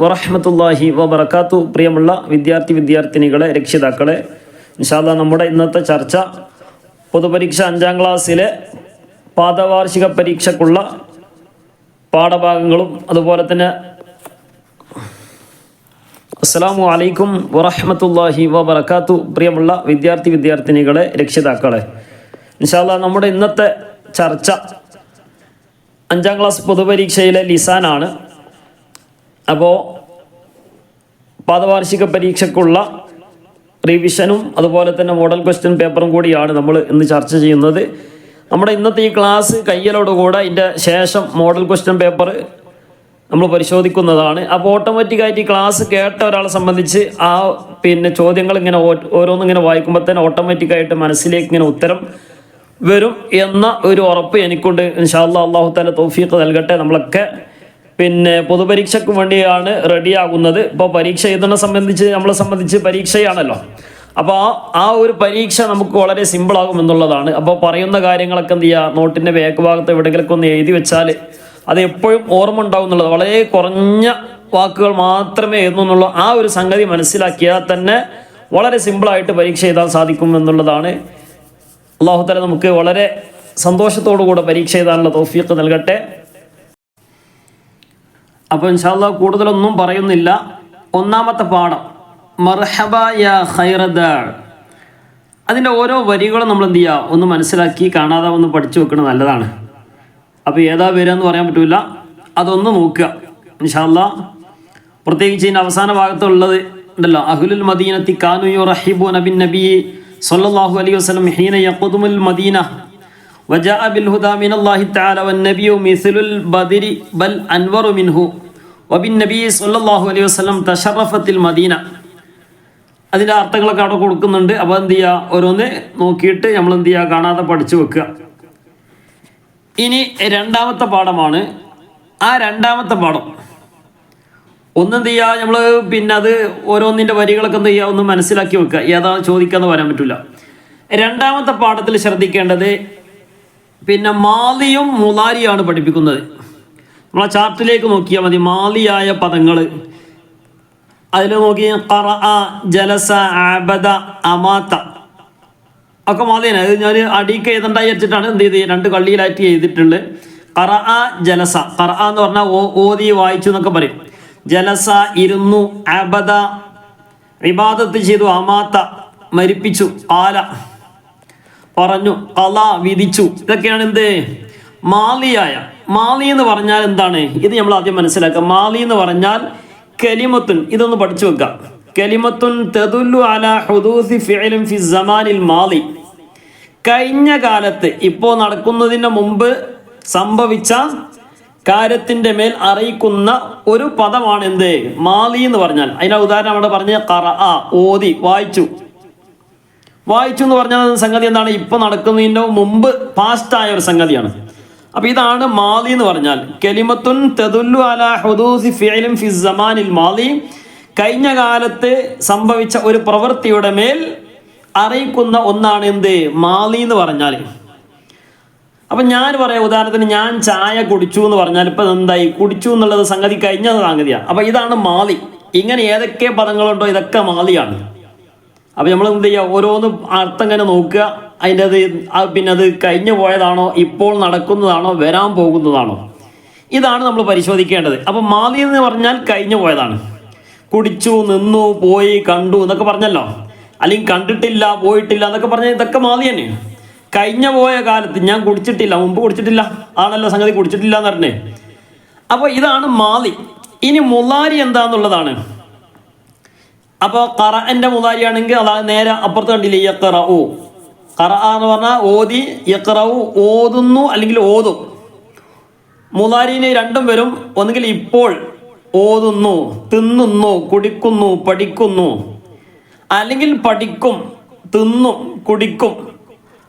വറഹ്മത്തുള്ളാഹി വബറകാത്തു. പ്രിയമുള്ള വിദ്യാർത്ഥിനികളെ, രക്ഷിതാക്കളെ, ഇൻഷാ അല്ലാഹ് നമ്മുടെ ഇന്നത്തെ ചർച്ച പൊതുപരീക്ഷ 5ാം ക്ലാസ്സിലെ പാദവാർഷിക പരീക്ഷയ്ക്കുള്ള പാഠഭാഗങ്ങളും അതുപോലെ തന്നെ അസ്സലാമു അലൈക്കും വറഹ്മത്തുള്ളാഹി വബറകാത്തു. പ്രിയമുള്ള വിദ്യാർത്ഥിനികളെ, രക്ഷിതാക്കളെ, ഇൻഷാ അല്ലാഹ് നമ്മുടെ ഇന്നത്തെ ചർച്ച 5ാം ക്ലാസ് പൊതുപരീക്ഷയിലെ ലിസാനാണ്. അപ്പോൾ പാദവാർഷിക പരീക്ഷയ്ക്കുള്ള റിവിഷനും അതുപോലെ തന്നെ മോഡൽ ക്വസ്റ്റ്യൻ പേപ്പറും കൂടിയാണ് നമ്മൾ ഇന്ന് ചർച്ച ചെയ്യുന്നത്. നമ്മുടെ ഇന്നത്തെ ഈ ക്ലാസ് കയ്യലോടുകൂടെ അതിൻ്റെ ശേഷം മോഡൽ ക്വസ്റ്റ്യൻ പേപ്പർ നമ്മൾ പരിശോധിക്കുന്നതാണ്. അപ്പോൾ ഓട്ടോമാറ്റിക്കായിട്ട് ഈ ക്ലാസ് കേട്ട ഒരാളെ സംബന്ധിച്ച് ചോദ്യങ്ങൾ ഇങ്ങനെ ഓരോന്നിങ്ങനെ വായിക്കുമ്പോൾ തന്നെ ഓട്ടോമാറ്റിക്കായിട്ട് മനസ്സിലേക്ക് ഇങ്ങനെ ഉത്തരം വരും എന്ന ഒരു ഉറപ്പ് എനിക്കുണ്ട്. ഇൻഷാ അല്ലാഹ് അല്ലാഹു തആല തൗഫീഖ് നൽകട്ടെ. നമ്മളൊക്കെ പൊതുപരീക്ഷയ്ക്ക് വേണ്ടിയാണ് റെഡിയാകുന്നത്. ഇപ്പോൾ പരീക്ഷ എഴുതുന്ന നമ്മളെ സംബന്ധിച്ച് പരീക്ഷയാണല്ലോ. അപ്പോൾ ആ ഒരു പരീക്ഷ നമുക്ക് വളരെ സിമ്പിളാകും എന്നുള്ളതാണ്. അപ്പോൾ പറയുന്ന കാര്യങ്ങളൊക്കെ എന്ത് ചെയ്യുക, നോട്ടിൻ്റെ ബാക്ക് ഭാഗത്ത് എവിടെയെങ്കിലൊക്കെ ഒന്ന് എഴുതി വെച്ചാൽ അത് എപ്പോഴും ഓർമ്മ ഉണ്ടാവും എന്നുള്ളത്. വളരെ കുറഞ്ഞ വാക്കുകൾ മാത്രമേ എഴുതുന്നുള്ളൂ. ആ ഒരു സംഗതി മനസ്സിലാക്കിയാൽ തന്നെ വളരെ സിമ്പിളായിട്ട് പരീക്ഷ എഴുതാൻ സാധിക്കും എന്നുള്ളതാണ്. അല്ലാഹു തആല നമുക്ക് വളരെ സന്തോഷത്തോടു കൂടെ പരീക്ഷ എഴുതാനുള്ള തൗഫീഖ് നൽകട്ടെ. അപ്പോൾ ഇൻഷാ അല്ലാഹ് കൂടുതലൊന്നും പറയുന്നില്ല. ഒന്നാമത്തെ പാഠം മർഹബ യാ ഖൈറദാർ. അതിൻ്റെ ഓരോ വരികളും നമ്മൾ എന്ത് ചെയ്യുക, ഒന്ന് മനസ്സിലാക്കി കാണാതെ ഒന്ന് പഠിച്ചു വെക്കുന്നത് നല്ലതാണ്. അപ്പോൾ ഏതാ വരികയെന്ന് പറയാൻ പറ്റില്ല, അതൊന്ന് നോക്കുക ഇൻഷാ അല്ലാഹ്. പ്രത്യേകിച്ച് ഇതിൻ്റെ അവസാന ഭാഗത്തുള്ളത് ഉണ്ടല്ലോ, അഹ്ലുൽ മദീനത്തി കാനു യുറഹിബൂന ബിൻ നബി സ്വല്ലല്ലാഹു അലൈഹി വസല്ലം ഹീന യഖ്ദുമുൽ മദീന വജാഅ ബിൽ ഹുദാ മിനല്ലാഹി തആല വന്നബിയു മിസ്ലുൽ ബദരി ബൽ അൻവറു മിൻഹു വബിൻ നബി സ്വല്ലല്ലാഹു അലൈഹി വസല്ലം തശറഫത്തിൽ മദീന. അതിൻ്റെ അർത്ഥങ്ങളൊക്കെ അവിടെ കൊടുക്കുന്നുണ്ട്. അപ്പോൾ എന്ത് ചെയ്യുക, ഓരോന്ന് നോക്കിയിട്ട് നമ്മൾ എന്ത് ചെയ്യുക, കാണാതെ പഠിച്ചു വെക്കുക. ഇനി രണ്ടാമത്തെ പാഠമാണ്. ആ രണ്ടാമത്തെ പാഠം ഒന്നെന്ത് ചെയ്യുക, നമ്മൾ അത് ഓരോന്നിൻ്റെ വരികളൊക്കെ എന്ത് ചെയ്യുക, ഒന്ന് മനസ്സിലാക്കി വെക്കുക. ഏതാ ചോദിക്കാന്ന് പറയാൻ പറ്റില്ല. രണ്ടാമത്തെ പാഠത്തിൽ ശ്രദ്ധിക്കേണ്ടത് മാലിയും മുലാരിയാണ് പഠിപ്പിക്കുന്നത്. നമ്മളെ ചാർട്ടിലേക്ക് നോക്കിയാൽ മതി. മാലിയായ പദങ്ങൾ അതിൽ നോക്കി ഖറഅ, ജലസ, അബദ, അമാത ഒക്കെ മാലിയാണ്. അത് ഞാൻ അടിക്ക് എഴുതണ്ടായി വെച്ചിട്ടാണ് എന്ത് ചെയ്ത് 2 കള്ളിയിലായിട്ട് എഴുതിയിട്ടുണ്ട്. ഖറഅ, ജലസ. ഖറഅ എന്ന് പറഞ്ഞാൽ ഓതി വായിച്ചു എന്നൊക്കെ പറയും. ജലസ ഇരുന്നു, അബദ ഇബാദത്ത് ചെയ്തു, അമാത മരിപ്പിച്ചു, ഖാല പറഞ്ഞു, ഖള വിധിച്ചു. ഇതൊക്കെയാണ് എന്ത് മാലിയായ. മാലി എന്ന് പറഞ്ഞാൽ എന്താണ്, ഇത് നമ്മൾ ആദ്യം മനസ്സിലാക്കുക. മാലി എന്ന് പറഞ്ഞാൽ കലിമത്തുൻ, ഇതൊന്ന് പഠിച്ചു വെക്കുക. കലിമത്തുൻ തദുല്ലു അലാ ഹുദൂസി ഫിഅലിൻ ഫി സമാനിൽ മാലി. കഴിഞ്ഞ കാലത്ത്, ഇപ്പോൾ നടക്കുന്നതിന് മുമ്പ് സംഭവിച്ച കാര്യത്തിൻ്റെ മേൽ അറിയിക്കുന്ന ഒരു പദമാണ് എന്ത് മാലി എന്ന് പറഞ്ഞാൽ. അതിൻ്റെ ഉദാഹരണം അവിടെ പറഞ്ഞ ഖറഅ, ഓതി വായിച്ചു. വായിച്ചു എന്ന് പറഞ്ഞാൽ സംഗതി എന്താണ്, ഇപ്പോൾ നടക്കുന്നതിൻ്റെ മുമ്പ് പാസ്റ്റായ ഒരു സംഗതിയാണ്. അപ്പോൾ ഇതാണ് മാലി എന്ന് പറഞ്ഞാൽ. കലിമത്തുൻ തദുല്ലു അലാ ഹുദൂസി ഫിഅലിൻ ഫി സമാനിൽ മാലി. കഴിഞ്ഞ കാലത്ത് സംഭവിച്ച ഒരു പ്രവൃത്തിയുടെ മേൽ അറിയിക്കുന്ന ഒന്നാണ് എന്ത് മാലി എന്ന് പറഞ്ഞാൽ. അപ്പം ഞാൻ പറയാം, ഉദാഹരണത്തിന് ഞാൻ ചായ കുടിച്ചു എന്ന് പറഞ്ഞാൽ ഇപ്പം എന്തായി, കുടിച്ചു എന്നുള്ളത് സംഗതി കഴിഞ്ഞ സംഗതിയാണ്. അപ്പം ഇതാണ് മാലി. ഇങ്ങനെ ഏതൊക്കെ പദങ്ങളുണ്ടോ ഇതൊക്കെ മാലിയാണ്. അപ്പം നമ്മൾ എന്ത് ചെയ്യുക, ഓരോന്ന് അർത്ഥം ഇങ്ങനെ നോക്കുക. അതിൻ്റെ അത് കഴിഞ്ഞു പോയതാണോ, ഇപ്പോൾ നടക്കുന്നതാണോ, വരാൻ പോകുന്നതാണോ, ഇതാണ് നമ്മൾ പരിശോധിക്കേണ്ടത്. അപ്പം മാലി എന്ന് പറഞ്ഞാൽ കഴിഞ്ഞു പോയതാണ്. കുടിച്ചു, നിന്നു, പോയി, കണ്ടു എന്നൊക്കെ പറഞ്ഞല്ലോ, അല്ലെങ്കിൽ കണ്ടിട്ടില്ല, പോയിട്ടില്ല എന്നൊക്കെ പറഞ്ഞാൽ ഇതൊക്കെ മാലി തന്നെയാണ്. കഴിഞ്ഞ പോയ കാലത്ത് ഞാൻ കുടിച്ചിട്ടില്ല, മുമ്പ് കുടിച്ചിട്ടില്ല ആണല്ലോ സംഗതി, കുടിച്ചിട്ടില്ല എന്ന് പറഞ്ഞേ. അപ്പോൾ ഇതാണ് മാലി. ഇനി മുലാരി എന്താന്നുള്ളതാണ്. അപ്പോൾ ഖറഅന്റെ മുലാരിയാണെങ്കിൽ അതായത് നേരെ അപ്പുറത്ത് കണ്ടില്ലേ, യഖറഉ. ഖറഅ എന്ന് പറഞ്ഞാൽ ഓതി, യഖറഉ ഓതുന്നു അല്ലെങ്കിൽ ഓതും. മുലാരിന് രണ്ടും വരും. ഒന്നുകിൽ ഇപ്പോൾ ഓതുന്നു, തിന്നുന്നു, കുടിക്കുന്നു, പഠിക്കുന്നു, അല്ലെങ്കിൽ പഠിക്കും, തിന്നും, കുടിക്കും.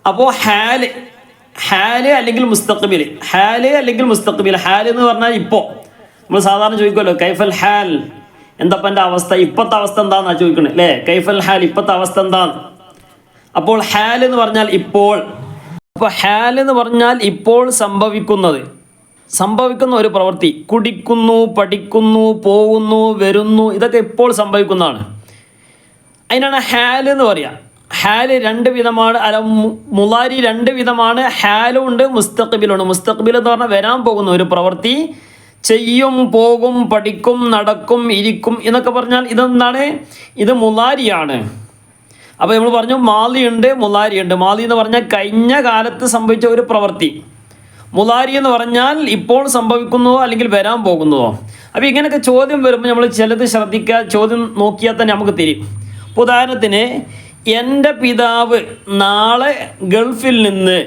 അപ്പോൾ ഹാല് അല്ലെങ്കിൽ മുസ്തഖ്ബിൽ. ഹാല് അല്ലെങ്കിൽ മുസ്തഖ്ബിൽ. ഹാല് എന്ന് പറഞ്ഞാൽ ഇപ്പോൾ നമ്മൾ സാധാരണ ചോദിക്കുമല്ലോ, കൈഫൽ ഹാൽ, എന്താപ്പം എൻ്റെ അവസ്ഥ, ഇപ്പോഴത്തെ അവസ്ഥ എന്താണെന്നാണ് ചോദിക്കണേ അല്ലേ. കൈഫൽ ഹാൽ, ഇപ്പോഴത്തെ അവസ്ഥ എന്താണ്. അപ്പോൾ ഹാൽ എന്ന് പറഞ്ഞാൽ ഇപ്പോൾ. അപ്പോൾ ഹാൽ എന്ന് പറഞ്ഞാൽ ഇപ്പോൾ സംഭവിക്കുന്നത്, സംഭവിക്കുന്ന ഒരു പ്രവൃത്തി, കുടിക്കുന്നു, പഠിക്കുന്നു, പോകുന്നു, വരുന്നു, ഇതൊക്കെ ഇപ്പോൾ സംഭവിക്കുന്നതാണ്. അതിനാണ് ഹാൽ എന്ന് പറയുക. ഹാല് രണ്ട് വിധമാണ്, അല്ല മുലാരി രണ്ട് വിധമാണ്. ഹാലും ഉണ്ട്, മുസ്തഖ്ബിലുണ്ട്. മുസ്തഖ്ബിൽ എന്ന് പറഞ്ഞാൽ വരാൻ പോകുന്ന ഒരു പ്രവൃത്തി, ചെയ്യും, പോകും, പഠിക്കും, നടക്കും, ഇരിക്കും എന്നൊക്കെ പറഞ്ഞാൽ ഇതെന്താണ്? ഇത് മുലാരിയാണ്. അപ്പോൾ നമ്മൾ പറഞ്ഞു മാലി ഉണ്ട്, മുലാരി ഉണ്ട്. മാലി എന്ന് പറഞ്ഞാൽ കഴിഞ്ഞ കാലത്ത് സംഭവിച്ച ഒരു പ്രവൃത്തി. മുലാരി എന്ന് പറഞ്ഞാൽ ഇപ്പോൾ സംഭവിക്കുന്നതോ അല്ലെങ്കിൽ വരാൻ പോകുന്നതോ. അപ്പോൾ ഇങ്ങനെയൊക്കെ ചോദ്യം വരുമ്പോൾ നമ്മൾ ചിലത് ശ്രദ്ധിക്കുക, ചോദ്യം നോക്കിയാൽ തന്നെ നമുക്ക് തരും. ഉദാഹരണത്തിന്, എൻ്റെ പിതാവ് നാളെ ഗൾഫിൽ നിന്ന്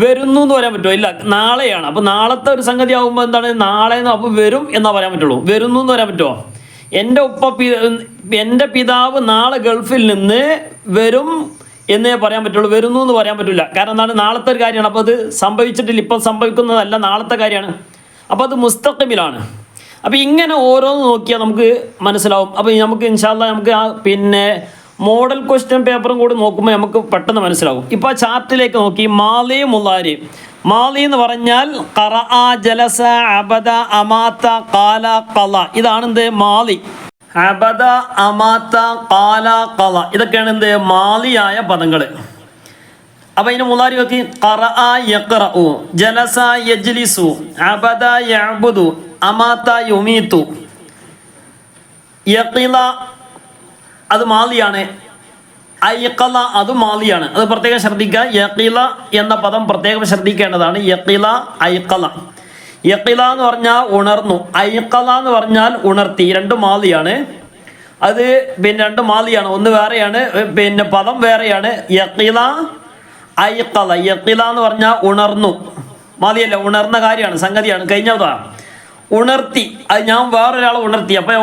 വരുന്നു എന്ന് പറയാൻ പറ്റുമോ? ഇല്ല, നാളെയാണ്. അപ്പോൾ നാളത്തെ ഒരു സംഗതി ആകുമ്പോൾ എന്താണ്? നാളെ അപ്പോൾ വരും എന്നാ പറയാൻ പറ്റുള്ളൂ. വരുന്നു എന്ന് പറയാൻ പറ്റുമോ? എൻ്റെ പിതാവ് നാളെ ഗൾഫിൽ നിന്ന് വരും എന്നേ പറയാൻ പറ്റുള്ളൂ. വരുന്നു എന്ന് പറയാൻ പറ്റില്ല. കാരണം എന്താണ്? നാളത്തെ ഒരു കാര്യമാണ്. അപ്പോൾ അത് സംഭവിച്ചിട്ടില്ല, ഇപ്പോൾ സംഭവിക്കുന്നതല്ല, നാളത്തെ കാര്യമാണ്. അപ്പോൾ അത് മുസ്തഖ്ബിലാണ്. അപ്പോൾ ഇങ്ങനെ ഓരോന്ന് നോക്കിയാൽ നമുക്ക് മനസ്സിലാവും. അപ്പോൾ നമുക്ക് ഇൻഷാ അല്ലാഹ് നമുക്ക് പിന്നെ മോഡൽ ക്വസ്റ്റ്യൻ പേപ്പറും കൂടി നോക്കുമ്പോൾ നമുക്ക് പെട്ടെന്ന് മനസ്സിലാവും. ഇപ്പോൾ ആ ചാർട്ടിലേക്ക് നോക്കി, മാലി മുലാരി. മാലി എന്ന് പറഞ്ഞാൽ ഖറഅ, ജലസ, അബദ, അമാത, ഖാല, ഖള. ഇതാണ് എന്ത്? മാലി. അബദ, അമാത, ഖാല, ഖള, ഇതൊക്കെയാണ് എന്ത്? മാലിയായ പദങ്ങൾ. അപ്പോൾ ഇതിന് മുലാരി നോക്കി, ഖറഅ യഖറഉ, ജലസ യജ്ലിസു, അബദ യഅബുദു, അമാത യുമീതു. യഖില അത് മാലിയാണ്, ഐഖല അത് മാലിയാണ്. അത് പ്രത്യേകം ശ്രദ്ധിക്കുക. യഖില എന്ന പദം പ്രത്യേകം ശ്രദ്ധിക്കേണ്ടതാണ്. യഖില, ഐഖല. യഖില എന്ന് പറഞ്ഞാൽ ഉണർന്നു, ഐഖല എന്ന് പറഞ്ഞാൽ ഉണർത്തി. രണ്ടും മാലിയാണ്. അത് പിന്നെ രണ്ട് മാലിയാണ്, ഒന്ന് വേറെയാണ്, പിന്നെ പദം വേറെയാണ്. യഖില, ഐഖല. യഖില എന്ന് പറഞ്ഞാൽ ഉണർന്നു, മാലിയല്ല, ഉണർന്ന കാര്യമാണ്, സംഗതിയാണ്, കഴിഞ്ഞതാ. ഉണർത്തി, അത് ഞാൻ വേറൊരാളെ ഉണർത്തി, അപ്പോൾ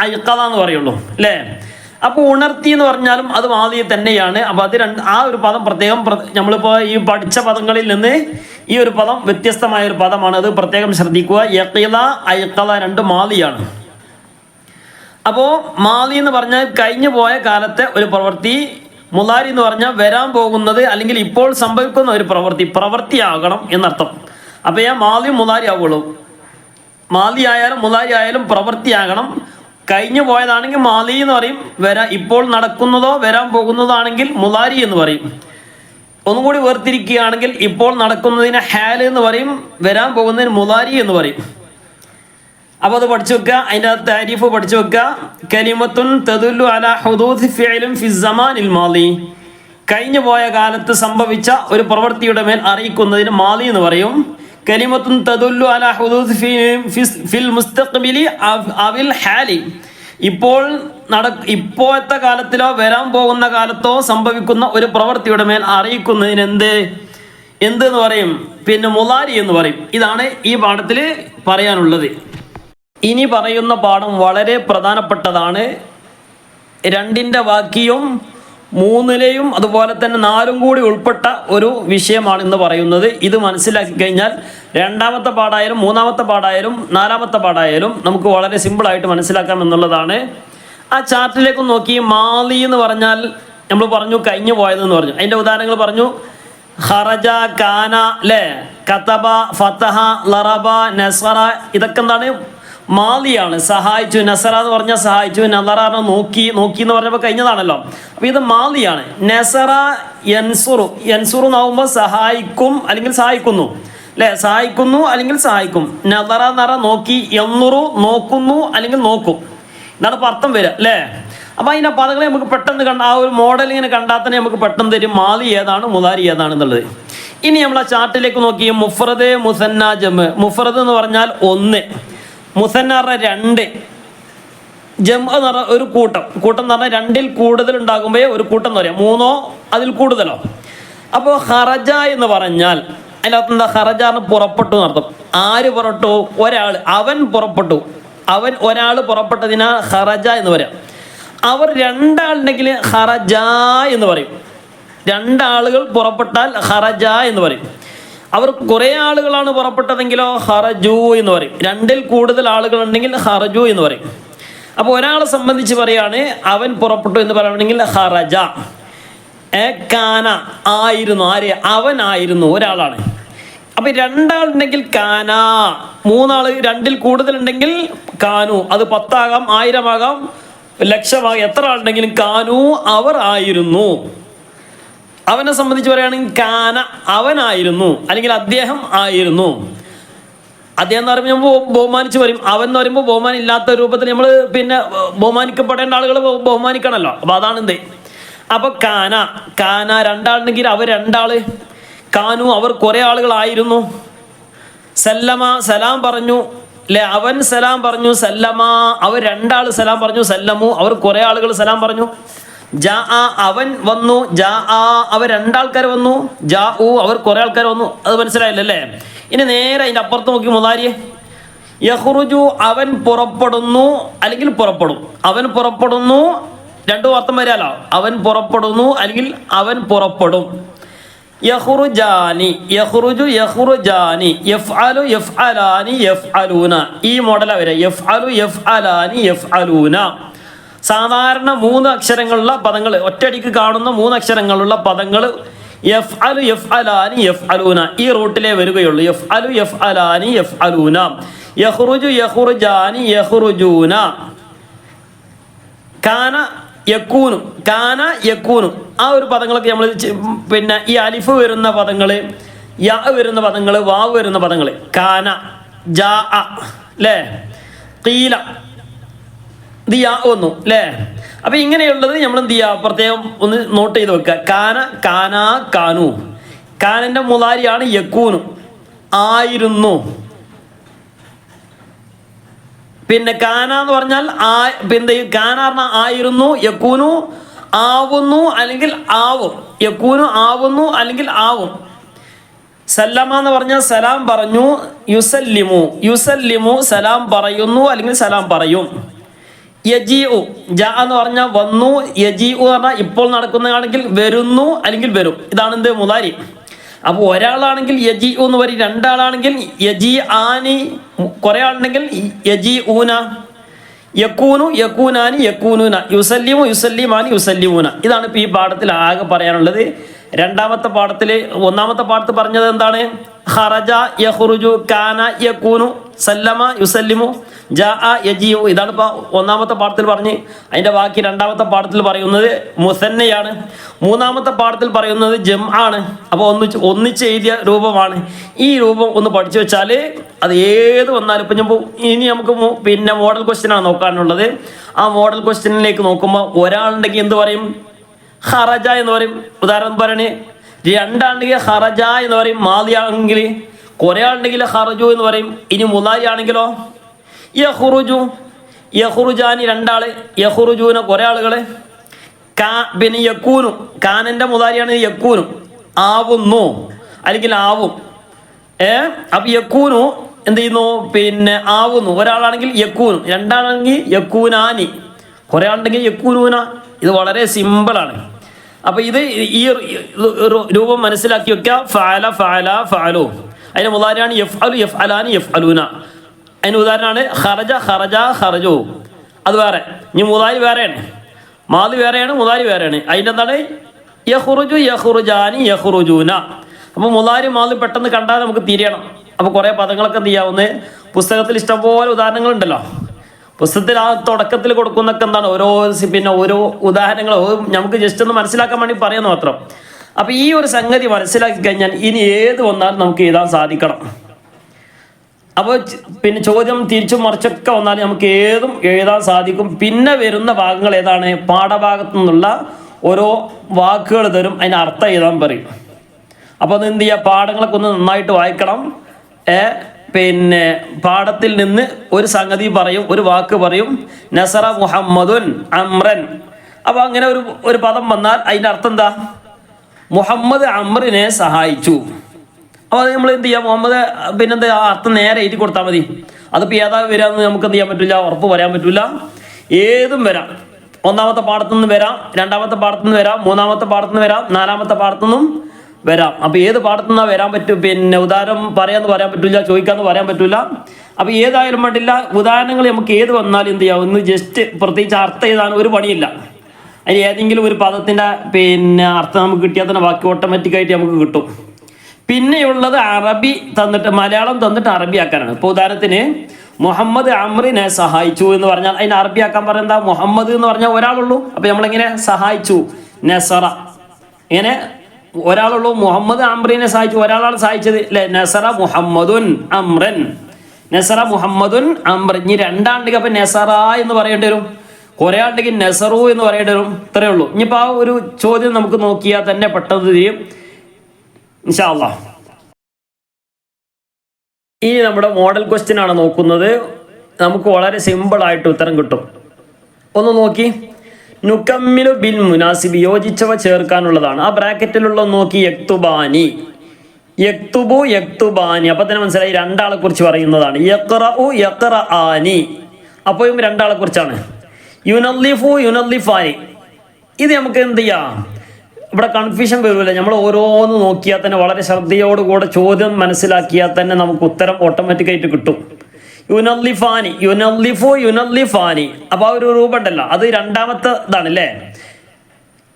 ഐഖല എന്ന് പറയുള്ളൂ അല്ലേ? അപ്പോൾ ഉണർത്തി എന്ന് പറഞ്ഞാലും അത് മാലി തന്നെയാണ്. അപ്പോൾ അത് ആ ഒരു പദം പ്രത്യേകം നമ്മളിപ്പോൾ ഈ പഠിച്ച പദങ്ങളിൽ നിന്ന് ഈ ഒരു പദം വ്യത്യസ്തമായ ഒരു പദമാണ്. അത് പ്രത്യേകം ശ്രദ്ധിക്കുക. യഖില, ഐഖല രണ്ടും മാലിയാണ്. അപ്പോൾ മാലി എന്ന് പറഞ്ഞാൽ കഴിഞ്ഞു പോയ കാലത്തെ ഒരു പ്രവൃത്തി. മുലാരി എന്ന് പറഞ്ഞാൽ വരാൻ പോകുന്നത് അല്ലെങ്കിൽ ഇപ്പോൾ സംഭവിക്കുന്ന ഒരു പ്രവൃത്തിയാകണം എന്നർത്ഥം. അപ്പോൾ മാലി മുലാരി ആവുള്ളൂ. മാലി ആയാലും മുലാരി ആയാലും പ്രവൃത്തിയാകണം. കഴിഞ്ഞു പോയതാണെങ്കിൽ മാലി എന്ന് പറയും. ഇപ്പോൾ നടക്കുന്നതോ വരാൻ പോകുന്നതോ ആണെങ്കിൽ മുലാരി എന്ന് പറയും. ഒന്നുകൂടി വേർതിരിക്കുകയാണെങ്കിൽ ഇപ്പോൾ നടക്കുന്നതിന് ഹാൽ എന്ന് പറയും, വരാൻ പോകുന്നതിന് മുലാരി എന്ന് പറയും. അപ്പോൾ അത് പഠിച്ചു വെക്കുക. അതിൻ്റെ താരീഫ് പഠിച്ചു വെക്കുക. കലിമത്തുൻ തദുല്ലു അലാ ഹുദൂദി ഫിഅലിൻ ഫി സമാനിൽ മാലി. കഴിഞ്ഞു പോയ കാലത്ത് സംഭവിച്ച ഒരു പ്രവൃത്തിയുടെ മേൽ അറിയിക്കുന്നതിന് മാലി എന്ന് പറയും. കലിമത്തുൻ തദുല്ലു അലാ ഹുദൂദി ഫിൽ മുസ്തഖ്ബിലി അവിൽ ഹാലി. ഇപ്പോഴത്തെ കാലത്തിലോ വരാൻ പോകുന്ന കാലത്തോ സംഭവിക്കുന്ന ഒരു പ്രവൃത്തിയുടെ മേൽ അറിയിക്കുന്നതിന് എന്ത് എന്ന് പറയും? പിന്നെ മുലാരി എന്ന് പറയും. ഇതാണ് ഈ പാഠത്തിൽ പറയാനുള്ളത്. ഇനി പറയുന്ന പാഠം വളരെ പ്രധാനപ്പെട്ടതാണ്. 2ന്റെ വാക്യവും 3ലെയും അതുപോലെ തന്നെ 4ഉം കൂടി ഉൾപ്പെട്ട ഒരു വിഷയമാണ് ഇന്ന് പറയുന്നത്. ഇത് മനസ്സിലാക്കി കഴിഞ്ഞാൽ 2ാമത്തെ പാഠായാലും 3ാമത്തെ പാഠായാലും 4ാമത്തെ പാഠായാലും നമുക്ക് വളരെ സിമ്പിളായിട്ട് മനസ്സിലാക്കാം എന്നുള്ളതാണ്. ആ ചാർട്ടിലേക്ക് നോക്കി, മാലി എന്ന് പറഞ്ഞാൽ നമ്മൾ പറഞ്ഞു കഴിഞ്ഞു പോയതെന്ന് പറഞ്ഞു. അതിൻ്റെ ഉദാഹരണങ്ങൾ പറഞ്ഞു. ഖറജ, കാന, അല്ലേ, കതബ, ഫതഹ, ലറബ, നസറ, ഇതൊക്കെ എന്താണ്? മാലിയാണ്. സഹായിച്ചു, നസറ എന്ന് പറഞ്ഞാൽ സഹായിച്ചു, നദറ നോക്കി എന്ന് പറഞ്ഞപ്പോൾ കഴിഞ്ഞതാണല്ലോ. അപ്പോൾ ഇത് മാലിയാണ്. നസറ യൻസുറു, യൻസുറു എന്നാവുമ്പോൾ സഹായിക്കും അല്ലെങ്കിൽ സഹായിക്കുന്നു അല്ലേ? സഹായിക്കുന്നു അല്ലെങ്കിൽ സഹായിക്കും. നദറ നറ നോക്കി, എന്നുറു നോക്കുന്നു അല്ലെങ്കിൽ നോക്കും, ഇതാണ് ഇപ്പോൾ അർത്ഥം വരിക അല്ലേ? അപ്പോൾ അതിൻ്റെ പദങ്ങളെ നമുക്ക് പെട്ടെന്ന് ആ ഒരു മോഡൽ ഇങ്ങനെ കണ്ടാൽ തന്നെ നമുക്ക് പെട്ടെന്ന് തരും മാലി ഏതാണ് മുലാരി ഏതാണെന്നുള്ളത്. ഇനി നമ്മൾ ആ ചാർട്ടിലേക്ക് നോക്കി. മുഫ്രദ്, മുസന്ന, ജമ്. മുഫ്രദ് എന്ന് പറഞ്ഞാൽ 1, മുസന്ന പറഞ്ഞാൽ 2, ജം എന്ന് പറഞ്ഞാൽ ഒരു കൂട്ടം എന്ന് പറഞ്ഞാൽ 2ൽ കൂടുതൽ ഉണ്ടാകുമ്പോഴേ ഒരു കൂട്ടം എന്ന് പറയാം, 3ഓ അതിൽ കൂടുതലോ. അപ്പോൾ ഖറജ എന്ന് പറഞ്ഞാൽ അതിനകത്ത് എന്താ? ഖറജ എന്ന് പുറപ്പെട്ടു എന്നർത്ഥം. ആര് പുറപ്പെട്ടു? ഒരാൾ, അവൻ പുറപ്പെട്ടു. ഒരാൾ പുറപ്പെട്ടതിനാ ഖറജ എന്ന് പറയാം. അവർ 2 ആളുണ്ടെങ്കിൽ ഖറജ എന്ന് പറയും. 2 ആളുകൾ പുറപ്പെട്ടാൽ ഖറജ എന്ന് പറയും. അവർ കുറേ ആളുകളാണ് പുറപ്പെട്ടതെങ്കിലോ ഖറജു എന്ന് പറയും. 2ൽ കൂടുതൽ ആളുകൾ ഉണ്ടെങ്കിൽ ഖറജു എന്ന് പറയും. അപ്പോൾ ഒരാളെ സംബന്ധിച്ച് പറയാണ് അവൻ പുറപ്പെട്ടു എന്ന് പറയുകയാണെങ്കിൽ ഖറജ. കാന ആയിരുന്നു, ആര്? അവനായിരുന്നു, ഒരാളാണ്. അപ്പൊ രണ്ടാളുണ്ടെങ്കിൽ കാന, മൂന്നാള് രണ്ടിൽ കൂടുതലുണ്ടെങ്കിൽ കാനു. അത് 10 ആകാം, 1000 ആകാം, ലക്ഷമാകാം, എത്ര ആളുണ്ടെങ്കിലും കാനു അവർ ആയിരുന്നു. അവനെ സംബന്ധിച്ച് പറയുകയാണെങ്കിൽ കാന അവനായിരുന്നു, അല്ലെങ്കിൽ അദ്ദേഹം ആയിരുന്നു. അദ്ദേഹം എന്ന് പറയുമ്പോൾ നമ്മൾ ബഹുമാനിച്ച് പറയും. അവൻ എന്ന് പറയുമ്പോൾ ബഹുമാനം ഇല്ലാത്ത രൂപത്തിൽ നമ്മൾ പിന്നെ ബഹുമാനിക്കപ്പെടേണ്ട ആളുകൾ ബഹുമാനിക്കണമല്ലോ. അപ്പൊ അതാണ് എന്ത്. അപ്പൊ കാന, കാന രണ്ടാളുണ്ടെങ്കിൽ അവർ രണ്ടാള്, കാനു അവർ കുറെ ആളുകളായിരുന്നു. സല്ലമ സലാം പറഞ്ഞു, അല്ലെ അവൻ സലാം പറഞ്ഞു. സല്ലമ അവർ രണ്ടാള് സലാം പറഞ്ഞു. സല്ലമു അവർ കുറെ ആളുകൾ സലാം പറഞ്ഞു. ജാ അവൻ വന്നു. ജാ അവർ രണ്ടാൾക്കാർ വന്നു. ജാ അവർ കുറെ ആൾക്കാർ വന്നു. അത് മനസ്സിലായില്ലല്ലേ? ഇനി നേരെ അതിന്റെ അപ്പുറത്ത് നോക്കി മുതാരി. യഖ്റുജു അവൻ പുറപ്പെടുന്നു, അല്ലെങ്കിൽ പുറപ്പെടും. അവൻ പുറപ്പെടുന്നു, രണ്ടും അർത്ഥം വരാലോ. അവൻ പുറപ്പെടുന്നു അല്ലെങ്കിൽ അവൻ പുറപ്പെടും. യഖ്റുജാനി, യഖ്റുജു യഖ്റുജാനി, യഫ്അലു യഫ്അലാനി യഫ്അലൂന. ഈ മോഡലാ വരെ. യഫ്അലു യഫ്അലാനി യഫ്അലൂന. സാധാരണ 3 അക്ഷരങ്ങളുള്ള പദങ്ങൾ, ഒറ്റയടിക്ക് കാണുന്ന 3 അക്ഷരങ്ങളുള്ള പദങ്ങൾ യഫ്അലു യഫ്അലാനി യഫ്അലൂന ഈ റൂട്ടിലേ വരികയുള്ളൂ. യഫ്അലു യഫ്അലാനി യഫ്അലൂന. യഖ്റുജു യഖ്റുജാനി യഖ്റുജൂന. കാന യക്കൂനു, കാന യക്കൂനു. ആ ഒരു പദങ്ങളൊക്കെ നമ്മൾ പിന്നെ ഈ അലിഫ് വരുന്ന പദങ്ങൾ, യാ വരുന്ന പദങ്ങൾ, വാവ് വരുന്ന പദങ്ങൾ. കാന, ജാ അല്ലേ, ഖീല, ഇത് യാ വന്നു അല്ലേ. അപ്പൊ ഇങ്ങനെയുള്ളത് നമ്മൾ എന്ത് ചെയ്യുക, പ്രത്യേകം ഒന്ന് നോട്ട് ചെയ്ത് വെക്കുക. കാന, കാന, കാനു. കാനന്റെ മുതാരിയാണ് യക്കൂനു, ആയിരുന്നു. പിന്നെ കാന എന്ന് പറഞ്ഞാൽ പിന്നെ കാന പറഞ്ഞാൽ ആയിരുന്നു. യക്കൂനു ആവുന്നു അല്ലെങ്കിൽ ആവും. യക്കൂനു ആവുന്നു അല്ലെങ്കിൽ ആവും. സല്ലമ എന്ന് പറഞ്ഞാൽ സലാം പറഞ്ഞു. യുസല്ലിമു, യുസല്ലിമു സലാം പറയുന്നു അല്ലെങ്കിൽ സലാം പറയും. യജീഉ, ജാ എന്ന് പറഞ്ഞാൽ വന്നു. യജീഉ എന്ന് പറഞ്ഞാൽ ഇപ്പോൾ നടക്കുന്നതാണെങ്കിൽ വരുന്നു അല്ലെങ്കിൽ വരും. ഇതാണ് എന്ത് മുതാരി. അപ്പോൾ ഒരാളാണെങ്കിൽ യജീഉ എന്ന് പറയും, രണ്ടാളാണെങ്കിൽ യജീ ആനി, കുറെ ആളുണ്ടെങ്കിൽ യജീ ഊന. യക്കൂനു യക്കൂനാനി യക്കൂനൂന. യുസല്ലിമു യുസല്ലിമാനി യുസല്ലിമൂന. ഇതാണ് ഇപ്പോൾ ഈ പാഠത്തിൽ ആകെ പറയാനുള്ളത്. രണ്ടാമത്തെ പാഠത്തിൽ, ഒന്നാമത്തെ പാഠത്ത് പറഞ്ഞത് എന്താണ്? ഖറജ യഖ്റുജു, കാന യകൂനു, സല്ലമ യുസല്ലിമു, ജാഅ യജീഉ. ഇതാണ് ഇപ്പോൾ ഒന്നാമത്തെ പാഠത്തിൽ പറഞ്ഞ്. അതിൻ്റെ ബാക്കി രണ്ടാമത്തെ പാഠത്തിൽ പറയുന്നത് മുസന്നയാണ്. മൂന്നാമത്തെ പാഠത്തിൽ പറയുന്നത് ജം ആണ്. അപ്പോൾ ഒന്നിച്ച് എഴുതിയ രൂപമാണ്. ഈ രൂപം ഒന്ന് പഠിച്ചു വെച്ചാൽ അത് ഏത് വന്നാലും ഇപ്പം ഇനി നമുക്ക് പിന്നെ മോഡൽ ക്വസ്റ്റ്യനാണ് നോക്കാനുള്ളത്. ആ മോഡൽ ക്വസ്റ്റ്യനിലേക്ക് നോക്കുമ്പോൾ ഒരാളുണ്ടെങ്കിൽ എന്ത് പറയും? ഖറജ എന്ന് പറയും. ഉദാഹരണം പറയണേ, രണ്ടാണെങ്കിൽ ഖറജ എന്ന് പറയും മാദിയാണെങ്കിൽ. കുറെ ആളുണ്ടെങ്കിൽ ഖറജു എന്ന് പറയും. ഇനി മുതാരി ആണെങ്കിലോ യഖ്റുജു, യഖ്റുജാനി രണ്ടാള്, യഖ്റുജൂന കുറെ ആളുകള്. പിന്നെ യക്കൂനു, കാനന്റെ മുതാരിയാണ് യക്കൂനു, ആവുന്നു അല്ലെങ്കിൽ ആവും. അപ്പൊ യക്കൂനു എന്ത് ചെയ്യുന്നു? പിന്നെ ആവുന്നു. ഒരാളാണെങ്കിൽ യക്കൂനു, രണ്ടാളാണെങ്കിൽ യക്കൂനാനി, കുറെ ആളുണ്ടെങ്കിൽ യക്കൂനൂന. ഇത് വളരെ സിമ്പിളാണ്. അപ്പൊ ഇത് ഈ രൂപം മനസ്സിലാക്കി വെക്കുക. ഫഅല ഫഅല ഫഅലു. അതിന്റെ മുതാരിയാണ് യഫ്അലു യഫ്അലാനി യഫ്അലൂന. അതിന് ഉദാഹരണമാണ് ഖറജ ഖറജ ഖറജു. അത് വേറെ. ഇനി മുതാരി വേറെയാണ്, മാദി വേറെയാണ്, മുതാരി വേറെയാണ്. അതിൻ്റെ എന്താണ്? യഖ്റുജു യഖ്റുജാനി യഖ്റുജൂന. അപ്പോൾ മുതാരി മാദി പെട്ടെന്ന് കണ്ടാൽ നമുക്ക് തിരിയണം. അപ്പോൾ കുറേ പദങ്ങളൊക്കെ എന്ത് ചെയ്യാവുന്നത്, പുസ്തകത്തിൽ ഇഷ്ടംപോലെ ഉദാഹരണങ്ങളുണ്ടല്ലോ. പുസ്തകത്തിൽ ആ തുടക്കത്തിൽ കൊടുക്കുന്നൊക്കെ എന്താണ് പിന്നെ ഓരോ ഉദാഹരണങ്ങൾ നമുക്ക് ജസ്റ്റ് ഒന്ന് മനസ്സിലാക്കാൻ വേണ്ടി പറയാന്ന് മാത്രം. അപ്പൊ ഈ ഒരു സംഗതി മനസ്സിലാക്കി കഴിഞ്ഞാൽ ഇനി ഏത് വന്നാലും നമുക്ക് എഴുതാൻ സാധിക്കണം. അപ്പോൾ പിന്നെ ചോദ്യം തിരിച്ചും മറിച്ചൊക്കെ വന്നാലും നമുക്ക് ഏതും എഴുതാൻ സാധിക്കും. പിന്നെ വരുന്ന ഭാഗങ്ങൾ ഏതാണ്? പാഠഭാഗത്തു നിന്നുള്ള ഓരോ വാക്കുകൾ തരും, അതിന് അർത്ഥം എഴുതാൻ പറയും. അപ്പോൾ അത് എന്ത് ചെയ്യുക, പാഠങ്ങളൊക്കെ ഒന്ന് നന്നായിട്ട് വായിക്കണം. പിന്നെ പാഠത്തിൽ നിന്ന് ഒരു സംഗതി പറയും, ഒരു വാക്ക് പറയും. നസറ മുഹമ്മദുൻ അമ്രൻ. അപ്പോൾ അങ്ങനെ ഒരു പദം വന്നാൽ അതിൻ്റെ അർത്ഥം എന്താ? മുഹമ്മദ് അമ്രിനെ സഹായിച്ചു. അപ്പോൾ അത് നമ്മൾ എന്ത് ചെയ്യാം, മുഹമ്മദ് പിന്നെന്താ ആ അർത്ഥം നേരെ എഴുതി കൊടുത്താൽ മതി. അതിപ്പോൾ ഏതാ വരാമെന്ന് നമുക്ക് എന്ത് ചെയ്യാൻ പറ്റില്ല, ഉറപ്പ് പറയാൻ പറ്റില്ല. ഏതും വരാം. ഒന്നാമത്തെ പാഠത്തുനിന്ന് വരാം, രണ്ടാമത്തെ പാഠത്തുനിന്ന് വരാം, മൂന്നാമത്തെ പാഠത്തുനിന്ന് വരാം, നാലാമത്തെ പാഠത്തുനിന്നും വരാം. അപ്പോൾ ഏത് പാഠത്തുനിന്നാ വരാൻ പറ്റും, പിന്നെ ഉദാഹരണം പറയാമെന്ന് പറയാൻ പറ്റില്ല, ചോദിക്കാമെന്ന് പറയാൻ പറ്റില്ല. അപ്പോൾ ഏതായാലും വേണ്ടില്ല, ഉദാഹരണങ്ങൾ നമുക്ക് ഏത് വന്നാലും എന്ത് ചെയ്യാം, ഒന്ന് ജസ്റ്റ് പ്രത്യേകിച്ച് അർത്ഥം എഴുതാൻ ഒരു പണിയില്ല. അതിന് ഏതെങ്കിലും ഒരു പദത്തിൻ്റെ പിന്നെ അർത്ഥം നമുക്ക് കിട്ടിയാൽ തന്നെ ബാക്കി ഓട്ടോമാറ്റിക്കായിട്ട് നമുക്ക് കിട്ടും. പിന്നെയുള്ളത് അറബി തന്നിട്ട് മലയാളം തന്നിട്ട് അറബിയാക്കാനാണ്. ഇപ്പോൾ ഉദാഹരണത്തിന് മുഹമ്മദ് അമ്രിനെ സഹായിച്ചു എന്ന് പറഞ്ഞാൽ അതിന് അറബിയാക്കാൻ പറഞ്ഞാൽ എന്താ? മുഹമ്മദ് എന്ന് പറഞ്ഞാൽ ഒരാളുള്ളൂ. അപ്പൊ നമ്മളെങ്ങനെ സഹായിച്ചു? നസറ. ഇങ്ങനെ ഒരാളുള്ളൂ, മുഹമ്മദ് അമ്രിനെ സഹായിച്ചു, ഒരാളാണ് സഹായിച്ചത് അല്ലെ? നസറ മുഹമ്മദുൻ അമ്രൻ, നസറ മുഹമ്മദുൻ അമ്രൻ. ഇനി രണ്ടാണ്ടെങ്കിൽ അപ്പൊ നസറ എന്ന് പറയേണ്ടി വരും, കുറെ ആണ്ടെങ്കിൽ നസറു എന്ന് പറയേണ്ടി വരും. ഇത്രയേ ഉള്ളൂ. ഇനിയിപ്പോ ആ ഒരു ചോദ്യം നമുക്ക് നോക്കിയാൽ തന്നെ പെട്ടെന്ന് തിരിയും ഇൻഷാ അല്ലാഹ്. ഇനി നമ്മുടെ മോഡൽ ക്വസ്റ്റ്യൻ ആണ് നോക്കുന്നത്. നമുക്ക് വളരെ സിമ്പിൾ ആയിട്ട് ഉത്തരം കിട്ടും. ഒന്ന് നോക്കി, നുക്കമ്മിലു ബിൽ മുനാസിബ്, യോജിച്ചവ ചേർക്കാനുള്ളതാണ്. ആ ബ്രാക്കറ്റിലുള്ള നോക്കി, യക്തുബാനി, യക്തുബു യക്തുബാനി. അപ്പൊ തന്നെ മനസ്സിലായി രണ്ടാളെ കുറിച്ച് പറയുന്നതാണ്. യഖ്റഉ യഖ്റആനി, അപ്പോഴും രണ്ടാളെ കുറിച്ചാണ്. യുനല്ലിഫു യുനല്ലിഫാനി. ഇത് നമുക്ക് എന്ത് ചെയ്യാം, ഇവിടെ കൺഫ്യൂഷൻ വരില്ല. നമ്മൾ ഓരോന്ന് നോക്കിയാൽ തന്നെ വളരെ ശ്രദ്ധയോടുകൂടെ ചോദ്യം മനസ്സിലാക്കിയാൽ തന്നെ നമുക്ക് ഉത്തരം ഓട്ടോമാറ്റിക്കായിട്ട് കിട്ടും. യുനല്ലിഫാനി, യുനല്ലിഫു യുനല്ലിഫാനി. അപ്പൊ ആ ഒരു രൂപം ഉണ്ടല്ലോ, അത് രണ്ടാമത്തെ ഇതാണ് അല്ലേ.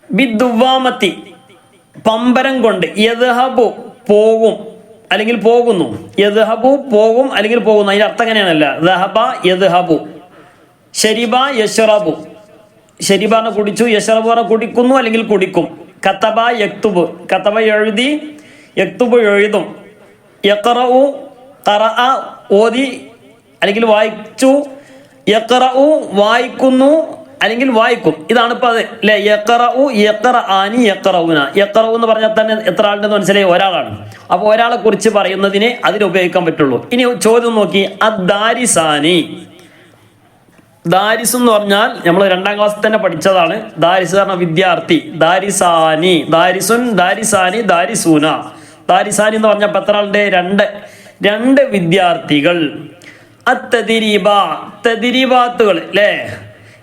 ബിദ്ദുവാമത്തി, പമ്പരം കൊണ്ട്. യദ്ഹബു, പോകും അല്ലെങ്കിൽ പോകുന്നു. യദ്ഹബു, പോകും അല്ലെങ്കിൽ പോകുന്നു. അതിന്റെ അർത്ഥം എങ്ങനെയാണല്ല, ദഹബ യദ്ഹബു. ശരിബ യശ്റബു, ശരിബാനെ കുടിച്ചു, യശ്റബു കുടിക്കുന്നു അല്ലെങ്കിൽ കുടിക്കും. കതബ യക്തുബ്, കതബ എഴുതി, യക്തുബ് എഴുതും. യഖ്റഉ ഖറഅ, ഓതി അല്ലെങ്കിൽ വായിച്ചു. യഖ്റഉ വായിക്കുന്നു അല്ലെങ്കിൽ വായിക്കും. ഇതാണ് ഇപ്പൊ അത് അല്ലെ. യഖ്റഉ യഖ്റആനി യഖ്റഊന. യഖ്റഉ എന്ന് പറഞ്ഞാൽ തന്നെ എത്ര ആളുണ്ടെന്ന് മനസ്സിലായി? ഒരാളാണ്. അപ്പൊ ഒരാളെ കുറിച്ച് പറയുന്നതിന് അതിന് ഉപയോഗിക്കാൻ പറ്റുള്ളൂ. ഇനി ചോദ്യം നോക്കി, അദ്ദാരിസാനി. ദാരിസ് എന്ന് പറഞ്ഞാൽ നമ്മൾ 2ാം ക്ലാസ്സിൽ തന്നെ പഠിച്ചതാണ്. ദാരിസ് പറഞ്ഞ വിദ്യാർത്ഥി. ദാരിസാനി, ദാരിസുൻ, ദാരിസാനി, ദാരിസൂന. ദാരിസാനി എന്ന് പറഞ്ഞ എത്ര ആളുണ്ട്? രണ്ട് വിദ്യാർത്ഥികൾ. അത്തദിരീബ, തദിരീബാത്തുകൾ അല്ലേ.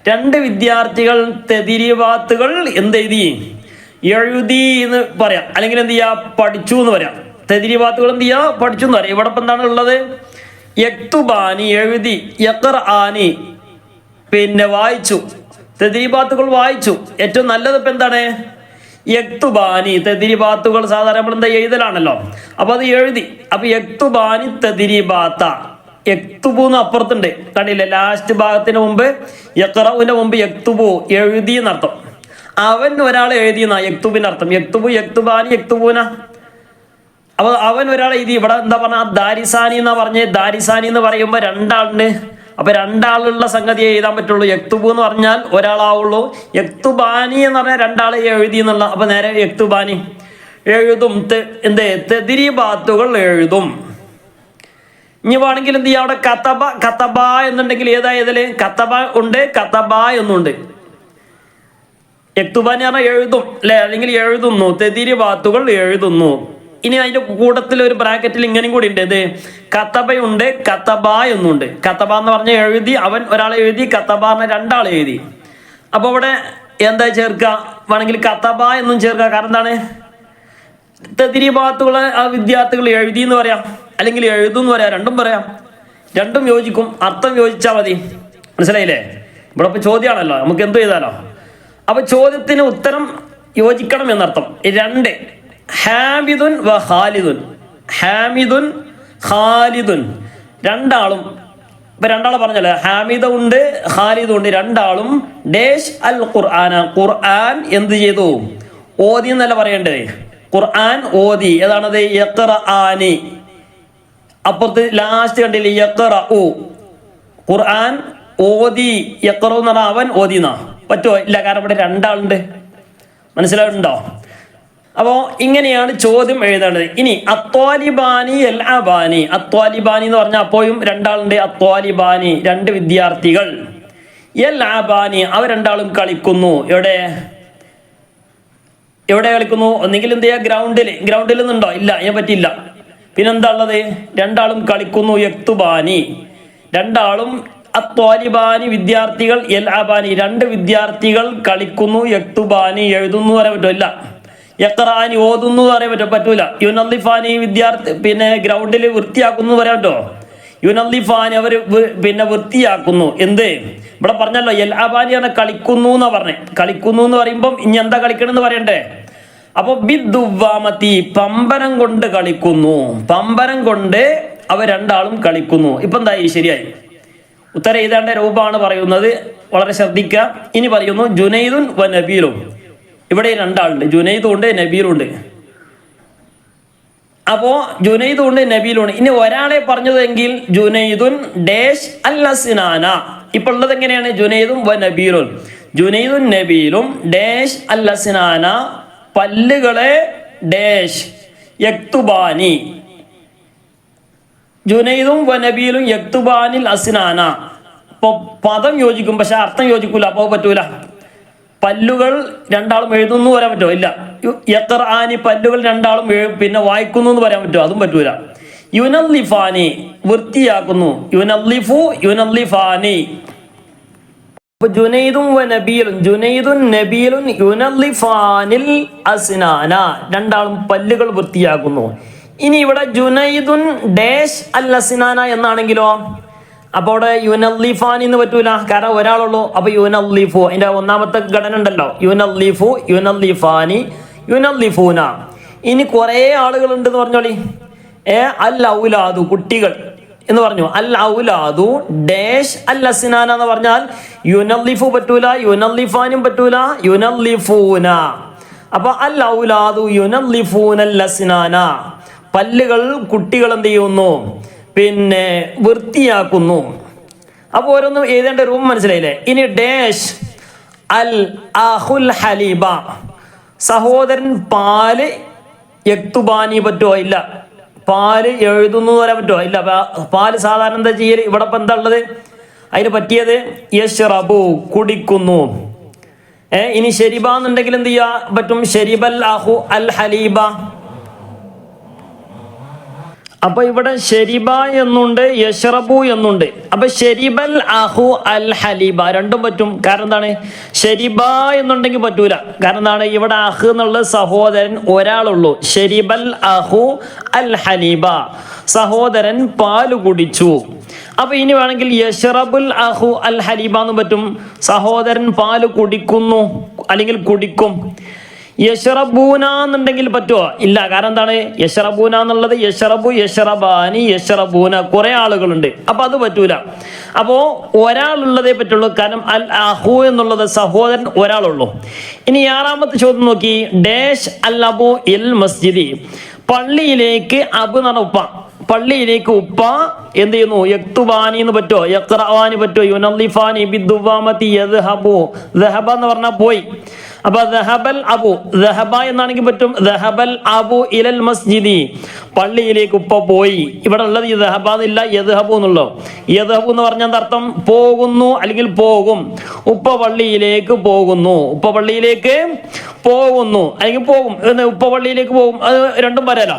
2 വിദ്യാർത്ഥികൾ തെദിരീബാത്തുകൾ എന്ത് എഴുതി? എഴുതി എന്ന് പറയാം, അല്ലെങ്കിൽ എന്ത് ചെയ്യാ, പഠിച്ചു എന്ന് പറയാം. തെദിരീബാത്തുകൾ എന്ത് ചെയ്യാ, പഠിച്ചു എന്ന് പറയാം. ഇവിടെ ഇപ്പം എന്താണ് ഉള്ളത്? യക്തുബാനി എഴുതി, യഖ്റആനി പിന്നെ വായിച്ചു. തെദ്രീബാത്തുകൾ വായിച്ചു. ഏറ്റവും നല്ലത് ഇപ്പൊ എന്താണ്? യക്തുബാനി. തെദ്രീബാത്തുകൾ സാധാരണ നമ്മൾ എന്താ എഴുതലാണല്ലോ, അപ്പൊ അത് എഴുതി. അപ്പൊ യക്തുബാനി തെദ്രീബാത്ത. യക്തുബൂന്ന് അപ്പുറത്തുണ്ട്, കണ്ടില്ലേ? ലാസ്റ്റ് ഭാഗത്തിന് മുമ്പ് യഖ്റഉവിന്റെ മുമ്പ് യക്തുബു, എഴുതി എന്നർത്ഥം. അവൻ ഒരാൾ എഴുതിയെന്നാ യക്തുബിന്റെ അർത്ഥം. യക്തുബു യക്തുബാനി യക്തുബൂന. അപ്പൊ അവൻ ഒരാൾ എഴുതി. ഇവിടെ എന്താ പറഞ്ഞ, ദാരിസാനി എന്നാ പറഞ്ഞ്. ദാരിസാനി എന്ന് പറയുമ്പോ രണ്ടാളുണ്ട്. അപ്പൊ രണ്ടാളുള്ള സംഗതി എഴുതാൻ പറ്റുള്ളൂ. യക്തുബു എന്ന് പറഞ്ഞാൽ ഒരാളാവുള്ളൂ. യക്തുബാനി എന്ന് പറഞ്ഞാൽ രണ്ടാളെ എഴുതി എന്നുള്ള. അപ്പൊ നേരെ യക്തുബാനി എഴുതും. എന്ത്? തെദ്രീബാത്തുകൾ എഴുതും. ഇനി വേണമെങ്കിൽ എന്ത് ചെയ്യാം, അവിടെ കതബ, കതബ എന്നുണ്ടെങ്കിൽ ഏതായതില് കതബ ഉണ്ട്, കതബ എന്നുണ്ട്. യക്തുബാനി പറഞ്ഞാൽ എഴുതും അല്ലെ, അല്ലെങ്കിൽ എഴുതുന്നു. തെദ്രീബാത്തുകൾ എഴുതുന്നു. ഇനി അതിന്റെ കൂട്ടത്തിൽ ഒരു ബ്രാക്കറ്റിൽ ഇങ്ങനെയും കൂടി ഉണ്ട്. ഇത് കതബയുണ്ട്, കതബ എന്നുണ്ട്. കതബ എന്ന് പറഞ്ഞ എഴുതി, അവൻ ഒരാളെ എഴുതി. കതബ പറഞ്ഞ രണ്ടാളെ എഴുതി. അപ്പൊ അവിടെ എന്താ ചേർക്കുക? വേണമെങ്കിൽ കതബ എന്നും ചേർക്കുക. കാരണം എന്താണ്? തെദ്രീബാത്തുകളെ ആ വിദ്യാർത്ഥികൾ എഴുതി എന്ന് പറയാം, അല്ലെങ്കിൽ എഴുതും എന്ന് പറയാം. രണ്ടും പറയാം, രണ്ടും യോജിക്കും. അർത്ഥം യോജിച്ചാൽ മതി. മനസ്സിലായില്ലേ? ഇവിടെ ഇപ്പൊ ചോദ്യമാണല്ലോ, നമുക്ക് എന്ത് ചെയ്താലോ. അപ്പൊ ചോദ്യത്തിന് ഉത്തരം യോജിക്കണം എന്നർത്ഥം. 2 ഹാമിദുൻ വ ഖാലിദുൻ. ഹാമിദുൻ ഖാലിദുൻ, രണ്ടാളും. ഇപ്പൊ രണ്ടാളെ പറഞ്ഞല്ലോ, ഹാമിദ ഉണ്ട്, ഖാലിദ് ഉണ്ട്. രണ്ടാളും ഡേഷ് അൽ ഖുർആന, ഖുർആൻ എന്ത് ചെയ്തു? ഓതി എന്നല്ല പറയണ്ടേ, ഖുർആൻ ഓതി. ഏതാണത്? യഖ്റആനി. അപ്പുറത്ത് ലാസ്റ്റ് കണ്ടില്ലേ, യഖ്റഉ. ഖുർആൻ ഓതി. യഖ്റഉ എന്ന് പറഞ്ഞാൽ അവൻ ഓതിന്നാ പറ്റുമോ? ഇല്ല, കാരണം ഇവിടെ രണ്ടാളുണ്ട്. മനസ്സിലായിട്ടുണ്ടോ? അപ്പോ ഇങ്ങനെയാണ് ചോദ്യം എഴുതേണ്ടത്. ഇനി അത്വാലിബാനി യൽഅബാനി. അത്വാലിബാനി എന്ന് പറഞ്ഞാൽ അപ്പോഴും രണ്ടാളുണ്ട്. അത്വാലിബാനി 2 വിദ്യാർത്ഥികൾ. യൽഅബാനി അവർ രണ്ടാളും കളിക്കുന്നു. എവിടെ കളിക്കുന്നു? ഒന്നെങ്കിൽ എന്ത് ചെയ്യാ, ഗ്രൗണ്ടിൽ നിന്നുണ്ടോ? ഇല്ല, അതിനെ പറ്റിയില്ല. പിന്നെന്താ ഉള്ളത്? രണ്ടാളും കളിക്കുന്നു. യക്തുബാനി, രണ്ടാളും. അത്വാലിബാനി വിദ്യാർത്ഥികൾ. യൽഅബാനി 2 വിദ്യാർത്ഥികൾ കളിക്കുന്നു. യക്തുബാനി എഴുതുന്നു പറയാൻ പറ്റുമോ? ഇല്ല. യഖ്റആനി ഓതുന്നു പറയാൻ പറ്റൂല. യുനല്ലിഫാനി വിദ്യാർത്ഥി പിന്നെ ഗ്രൗണ്ടിൽ വൃത്തിയാക്കുന്നു പറയാൻ പറ്റോ? യുനല്ലിഫാനി അവർ പിന്നെ വൃത്തിയാക്കുന്നു. എന്ത്? ഇവിടെ പറഞ്ഞല്ലോ യൽഅബാനി ആണ് കളിക്കുന്നു എന്നാ പറഞ്ഞേ. കളിക്കുന്നു എന്ന് പറയുമ്പം ഇനി എന്താ കളിക്കണം എന്ന് പറയണ്ടേ? അപ്പോൾ ബിദ്ദുവാമത്തി പമ്പരം കൊണ്ട് കളിക്കുന്നു, പമ്പരം കൊണ്ട് അവർ രണ്ടാളും കളിക്കുന്നു. ഇപ്പം എന്തായി? ശരിയായി. ഉത്തരം എഴുതേണ്ട രൂപമാണ് പറയുന്നത്, വളരെ ശ്രദ്ധിക്കുക. ഇനി പറയുന്നു ജുനൈദുൻ വ നബീലും. ഇവിടെ രണ്ടാളുണ്ട്, ജുനൈദും ഉണ്ട് നബീലും ഉണ്ട്. അപ്പോ ജുനൈദും ഉണ്ട് നബീലും ഉണ്ട്. ഇനി ഒരാളെ പറഞ്ഞതെങ്കിൽ ജുനൈദുൻ ഡാഷ് അല്ലസിനാന. ഇപ്പൊ ഉള്ളത് എങ്ങനെയാണ്? ജുനൈദും വ നബീലും, ജുനൈദുൻ നബീലും ഡാഷ് അല്ലസിനാന പല്ലുകളെ ഡാഷ് യക്തുബാനി. ജുനൈദും വ നബീലും യക്തുബാനിൽ അസ്നാന. ഇപ്പൊ പദം യോജിക്കും, പക്ഷെ അർത്ഥം യോജിക്കൂല. അപ്പോൾ പറ്റൂല. പല്ലുകൾ രണ്ടാളും എഴുതുന്നു പറയാൻ പറ്റുമോ? ഇല്ല. യഖ്റാനി പല്ലുകൾ രണ്ടാളും പിന്നെ വായിക്കുന്നു എന്ന് പറയാൻ പറ്റുമോ? അതും പറ്റൂല. യുനല്ലിഫാനി വൃത്തിയാക്കുന്നു, യുനല്ലിഫു യുനല്ലിഫാനി. അപ്പൊ ജുനൈദും വ നബീലും, ജുനൈദുൻ നബീലും യുനല്ലിഫാനിൽ അസ്നാന രണ്ടാളും പല്ലുകൾ വൃത്തിയാക്കുന്നു. ഇനി ഇവിടെ ജുനൈദുൻ ഡാഷ് അൽ അസ്നാന എന്നാണെങ്കിലോ അപ്പൊ അവിടെ യുനല്ലിഫാനി എന്ന് പറ്റൂല, കാരണം ഒരാളുള്ളൂ. അപ്പൊ യുനല്ലിഫു അതിന്റെ ഒന്നാമത്തെ ഘടന ഉണ്ടല്ലോ, യുനല്ലിഫു യുനല്ലിഫാനി യുനല്ലിഫൂന. ഇനി കുറെ ആളുകൾ ഉണ്ടെന്ന് പറഞ്ഞോളി. അൽ ഔലാദു കുട്ടികൾ എന്ന് പറഞ്ഞു. അൽ ഔലാദു ഡാഷ് അൽ അസ്നാന എന്ന് പറഞ്ഞാൽ യുനല്ലിഫു പറ്റൂല, യുനല്ലിഫാനും പറ്റൂല, യുനല്ലിഫൂന. അപ്പൊ അൽ ഔലാദു യുനല്ലിഫൂനൽ അസ്നാന പല്ലുകൾ കുട്ടികൾ എന്ത് ചെയ്യുന്നു? പിന്നെ വൃത്തിയാക്കുന്നു. അപ്പോൾ ഓരോന്നും എഴുതേണ്ട രൂപം മനസ്സിലായില്ലേ? ഇനി ഡാഷ് അൽ അഹുൽ ഹലീബ സഹോദരൻ പാല് യക്തുബാനി പറ്റുമോ? ഇല്ല. പാല് എഴുതുന്നു എന്ന് പറയാൻ പറ്റുമോ? ഇല്ല. പാല് സാധാരണ എന്താ ചെയ്യല്? ഇവിടെ ഇപ്പം എന്താ ഉള്ളത്? അതിന് പറ്റിയത് യശ്റബു കുടിക്കുന്നു. ഇനി ഷെരിബ എന്നുണ്ടെങ്കിൽ എന്ത് ചെയ്യാ പറ്റും? ഷെരിബൽ അഹു അൽ ഹലീബ. അപ്പൊ ഇവിടെ ഷെരിബ എന്നുണ്ട്, യശ്റബു എന്നുണ്ട്. അപ്പൊ ഷെരിബൽ അഹു അൽ ഹലീബ രണ്ടും പറ്റും. കാരണം എന്താണ്? ഷെരിബ എന്നുണ്ടെങ്കിൽ പറ്റൂല. കാരണം എന്താണ്? ഇവിടെ അഹ് എന്നുള്ളത് സഹോദരൻ ഒരാളുള്ളൂ. ഷെരിബൽ അഹു അൽ ഹലീബ സഹോദരൻ പാല് കുടിച്ചു. അപ്പൊ ഇനി വേണമെങ്കിൽ യശ്റബുൽ അഹു അൽ ഹലീബ എന്ന് പറ്റും. സഹോദരൻ പാല് കുടിക്കുന്നു അല്ലെങ്കിൽ കുടിക്കും. യശ്റബൂന എന്നുണ്ടെങ്കിൽ പറ്റുമോ? ഇല്ല. കാരണം എന്താണ്? യശ്റബൂന എന്നുള്ളത് യശ്റബു യശ്റബാനി യശ്റബൂന കുറെ ആളുകളുണ്ട്, അപ്പൊ അത് പറ്റൂല. അപ്പോ ഒരാളുള്ളതേ പറ്റുള്ളൂ. കാരണം അൽ അഹു എന്നുള്ളത് സഹോദരൻ ഒരാളുള്ളൂ. ഇനി 6ാമത്തെ ചോദ്യം നോക്കി. ഡാഷ് അൽ അബു ഇൽ മസ്ജിദി പള്ളിയിലേക്ക് അബു എന്ന് പറഞ്ഞ ഉപ്പ, പള്ളിയിലേക്ക് ഉപ്പ എന്ത് ചെയ്യുന്നു? യക്തുബാനി എന്ന് പറ്റുമോ? യഖ്റഅനി പറ്റുമോ? യുനല്ലിഫാനി ബിദ്ദുവാമതി യദ്ഹബു ദഹബ എന്ന് പറഞ്ഞാൽ പോയി. അപ്പൊ ദഹബൽ അബു ദഹബ എന്നാണെങ്കിൽ പറ്റും. ദഹബൽ അബു ഇലൽ മസ്ജിദി പള്ളിയിലേക്ക് ഉപ്പ പോയി. ഇവിടെ ഉള്ളത് ഈ ദഹബ എന്നില്ല, യദ്ഹബു എന്നുള്ളൂ. യദ്ഹബു എന്ന് പറഞ്ഞാൽ അർത്ഥം പോകുന്നു അല്ലെങ്കിൽ പോകും. ഉപ്പ പള്ളിയിലേക്ക് പോകുന്നു, ഉപ്പ പള്ളിയിലേക്ക് പോകുന്നു അല്ലെങ്കിൽ പോകും. ഉപ്പ പള്ളിയിലേക്ക് പോകും, അത് രണ്ടും പറയാലോ.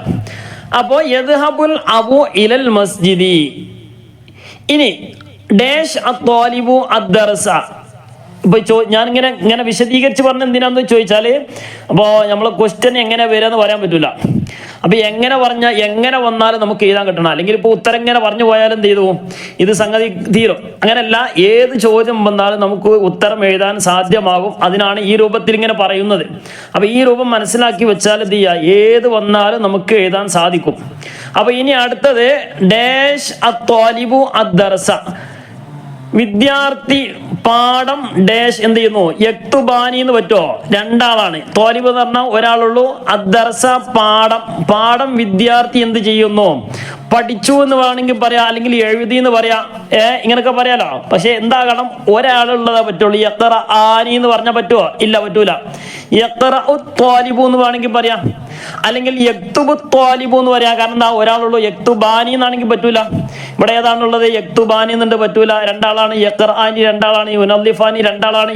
അപ്പോ യദ്ഹബുൽ അബു ഇലൽ മസ്ജിദി. ഇനി ഡാഷ് അത്വാലിബു അദ്ദർസ. ഇപ്പൊ ഞാനിങ്ങനെ വിശദീകരിച്ച് പറഞ്ഞ എന്തിനാന്ന് ചോദിച്ചാല്, അപ്പോൾ നമ്മളെ ക്വസ്റ്റ്യൻ എങ്ങനെ വരാന്ന് പറയാൻ പറ്റൂല. അപ്പൊ എങ്ങനെ വന്നാലും നമുക്ക് എഴുതാൻ കിട്ടണം. അല്ലെങ്കിൽ ഇപ്പൊ ഉത്തരം എങ്ങനെ പറഞ്ഞു പോയാലും എന്ത് ചെയ്തു ഇത് സംഗതി തീരും. അങ്ങനെയല്ല, ഏത് ചോദ്യം വന്നാലും നമുക്ക് ഉത്തരം എഴുതാൻ സാധ്യമാകും. അതിനാണ് ഈ രൂപത്തിൽ ഇങ്ങനെ പറയുന്നത്. അപ്പൊ ഈ രൂപം മനസ്സിലാക്കി വെച്ചാൽ എന്ത് ചെയ്യുക, ഏത് വന്നാലും നമുക്ക് എഴുതാൻ സാധിക്കും. അപ്പൊ ഇനി അടുത്തത് ഡാഷ് അത്വാലിബു അദ്ദർസ വിദ്യാർത്ഥി പാഠം ഡാഷ് എന്ത് ചെയ്യുന്നു? യക്തുബാനി എന്ന് പറ്റുമോ? രണ്ടാളാണ്. ത്വാലിബ് എന്ന് പറഞ്ഞാൽ ഒരാളുള്ളൂ. അദ്ദർസ പാഠം വിദ്യാർത്ഥി എന്ത് ചെയ്യുന്നു? പഠിച്ചു എന്ന് വേണമെങ്കിൽ പറയാം, അല്ലെങ്കിൽ എഴുതി എന്ന് പറയാം. ഇങ്ങനൊക്കെ പറയാലോ. പക്ഷെ എന്താകണം? ഒരാളുള്ളതാ പറ്റുള്ളൂ. യഖ്റഅനി എന്ന് പറഞ്ഞാൽ പറ്റുമോ? ഇല്ല, പറ്റൂല. യഖ്റഉ ത്വാലിബു എന്ന് വേണമെങ്കിൽ പറയാം, അല്ലെങ്കിൽ യക്തുബു ത്വാലിബു എന്ന് പറയാം. കാരണം എന്താ? ഒരാളുള്ളൂ. യക്തുബാനി എന്നാണെങ്കിൽ പറ്റൂല. ഇവിടെ ഏതാണുള്ളത്? യക്തുബാനി എന്നുണ്ട്, പറ്റൂല. രണ്ടാളാണ്. യഖ്റഅനി രണ്ടാളാണ്. യുനല്ലിഫാനി രണ്ടാളാണ്.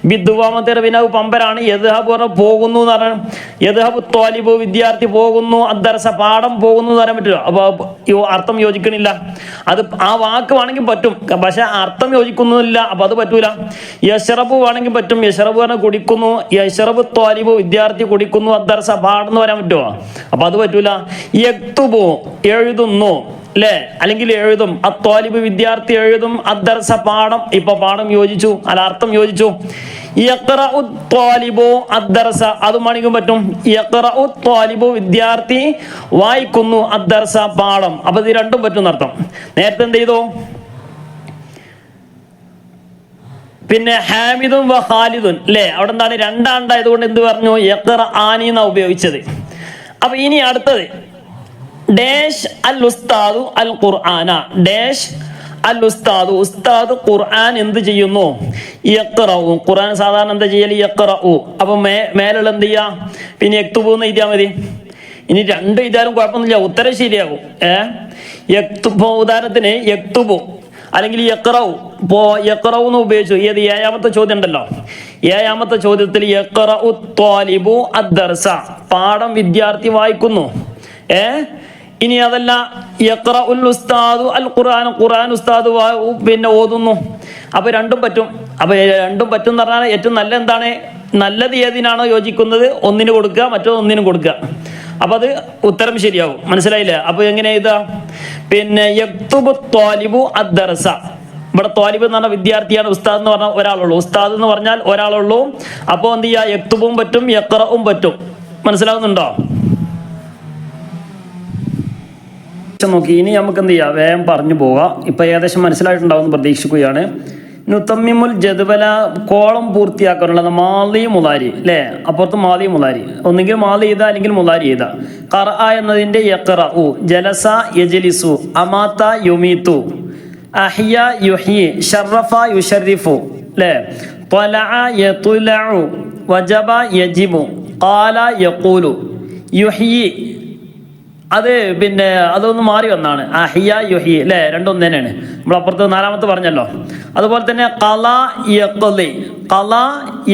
ബിദ്ദുവാമത്തെ വിനവ് പമ്പരാണ്. യദ്ഹബു പറഞ്ഞ പോകുന്നു എന്ന് പറഞ്ഞു. യദ്ഹബു ത്വാലിബു വിദ്യാർത്ഥി പോകുന്നു. അദ്ദർസ പാഠം പോകുന്നു എന്ന് പറയാൻ പറ്റില്ല. അപ്പൊ അർത്ഥം യോജിക്കണില്ല. അത് ആ വാക്ക് വേണമെങ്കിൽ പറ്റും, പക്ഷെ അർത്ഥം യോജിക്കുന്നില്ല. അപ്പൊ അത് പറ്റൂല. യശ്റബു വേണമെങ്കിൽ പറ്റും. യശ്റബു പറഞ്ഞ കുടിക്കുന്നു. യശ്റബു ത്വാലിബു വിദ്യാർത്ഥി കുടിക്കുന്നു. അദ്ദർസ പാഠം എന്ന് പറയാൻ പറ്റുമോ? അപ്പൊ അത് പറ്റൂല. യക്തുബു എഴുതുന്നു. അല്ലേ, അല്ലെങ്കിൽ എഴുതും. അത്വാലിബ് വിദ്യാർത്ഥി എഴുതും. അദ്ദർസ പാഠം. ഇപ്പൊ പാഠം യോജിച്ചു, അല്ല അർത്ഥം യോജിച്ചു. യഖ്റഉ ത്വാലിബു അദ്ദർസ അതും വേണമെങ്കിൽ പറ്റും. യഖ്റഉ ത്വാലിബു വിദ്യാർത്ഥി വായിക്കുന്നു, അദ്ദർസ പാഠം. അപ്പൊ ഇത് രണ്ടും പറ്റും അർത്ഥം. നേരത്തെ എന്ത് ചെയ്തു? പിന്നെ ഹാമിദും വ ഖാലിദുൻ അല്ലേ, അവിടെ എന്താണ് രണ്ടാണ്ടായതുകൊണ്ട് എന്ത് പറഞ്ഞു? യഖ്റആനി എന്നാ ഉപയോഗിച്ചത്. അപ്പൊ ഇനി അടുത്തത് ഡാഷ് അൽ ഉസ്താദു അൽ ഖുർആന. ഡാഷ് അൽ ഉസ്താദു, ഉസ്താദ് ഖുർആൻ എന്ത് ചെയ്യുന്നു? യഖ്റഉ. ഖുർആൻ സാധാരണ എന്താ ചെയ്യല്? യഖ്റഉ. അപ്പൊ മേലുള്ള എന്ത് ചെയ്യാ? പിന്നെ യക്തുബു എന്ന് എഴുതിയാൽ മതി. ഇനി രണ്ട് എഴുതിയാലും കുഴപ്പമൊന്നുമില്ല, ഉത്തരം ശരിയാകും. യക്തുബു, ഉദാഹരണത്തിന് യക്തുബു അല്ലെങ്കിൽ യഖ്റഉ. ഇപ്പോ യഖ്റഉ എന്ന് ഉപയോഗിച്ചു. ഏത് ഏഴാമത്തെ ചോദ്യം ഉണ്ടല്ലോ, ഏഴാമത്തെ ചോദ്യത്തിൽ യഖ്റഉ ത്വാലിബു അദ്ദർസ, പാഠം വിദ്യാർത്ഥി വായിക്കുന്നു. ഇനി അതല്ല യഖ്റഉൽ ഉസ്താദു അൽ ഖുർആൻ, ഖുർആൻ ഉസ്താദ് പിന്നെ ഓതുന്നു. അപ്പൊ രണ്ടും പറ്റും. അപ്പൊ രണ്ടും പറ്റും എന്ന് പറഞ്ഞാൽ ഏറ്റവും നല്ല എന്താണ്? നല്ലത് ഏതിനാണോ യോജിക്കുന്നത് ഒന്നിന് കൊടുക്കുക, മറ്റൊന്നിനും കൊടുക്കുക. അപ്പൊ അത് ഉത്തരം ശരിയാവും. മനസ്സിലായില്ലേ? അപ്പൊ എങ്ങനെ എഴുതാ? പിന്നെ യക്തുബു ത്വാലിബു അദ്ദർസ. ഇവിടെ ത്വാലിബ് എന്ന് പറഞ്ഞ വിദ്യാർത്ഥിയാണ്, ഉസ്താദ് എന്ന് പറഞ്ഞാൽ ഒരാളുള്ളൂ. ഉസ്താദ് എന്ന് പറഞ്ഞാൽ ഒരാളുള്ളൂ. അപ്പൊ എന്ത് ചെയ്യാ? യക്തുബും പറ്റും യഖ്റഉം പറ്റും. മനസ്സിലാവുന്നുണ്ടോ? നോക്കി ഇനി നമുക്ക് എന്ത് ചെയ്യാം? വേഗം പറഞ്ഞു പോവാം. ഇപ്പൊ ഏകദേശം മനസ്സിലായിട്ടുണ്ടാവും പ്രതീക്ഷിക്കുകയാണ്. നുതമ്മിമുൽ ജദ്വല, കോളം പൂർത്തിയാക്കാനുള്ളത് മാലി മുലാരി അല്ലേ. അപ്പുറത്ത് മാലി മുലാരി, ഒന്നുകിൽ മാലി ചെയ്ത അല്ലെങ്കിൽ മുലാരി ചെയ്ത. ഖറഅ എന്നതിന്റെ യഖ്റഉ, ജലസ യജ്ലിസു, അമാത യുമീതു, അഹ്യ യുഹ്യി, ശറഫ യുശർരിഫു അല്ലേ. ത്വലഅ യത്ലഉ, വജബ യജിബു, ഖാല യഖൂലു, യുഹ്യി അത് പിന്നെ അതൊന്ന് മാറി വന്നാണ്. അഹിയ യുഹി അല്ലേ, രണ്ടും തന്നെയാണ്. നമ്മൾ അപ്പുറത്ത് നാലാമത്തെ പറഞ്ഞല്ലോ. അതുപോലെ തന്നെ ഖല യഖ്ലി, ഖല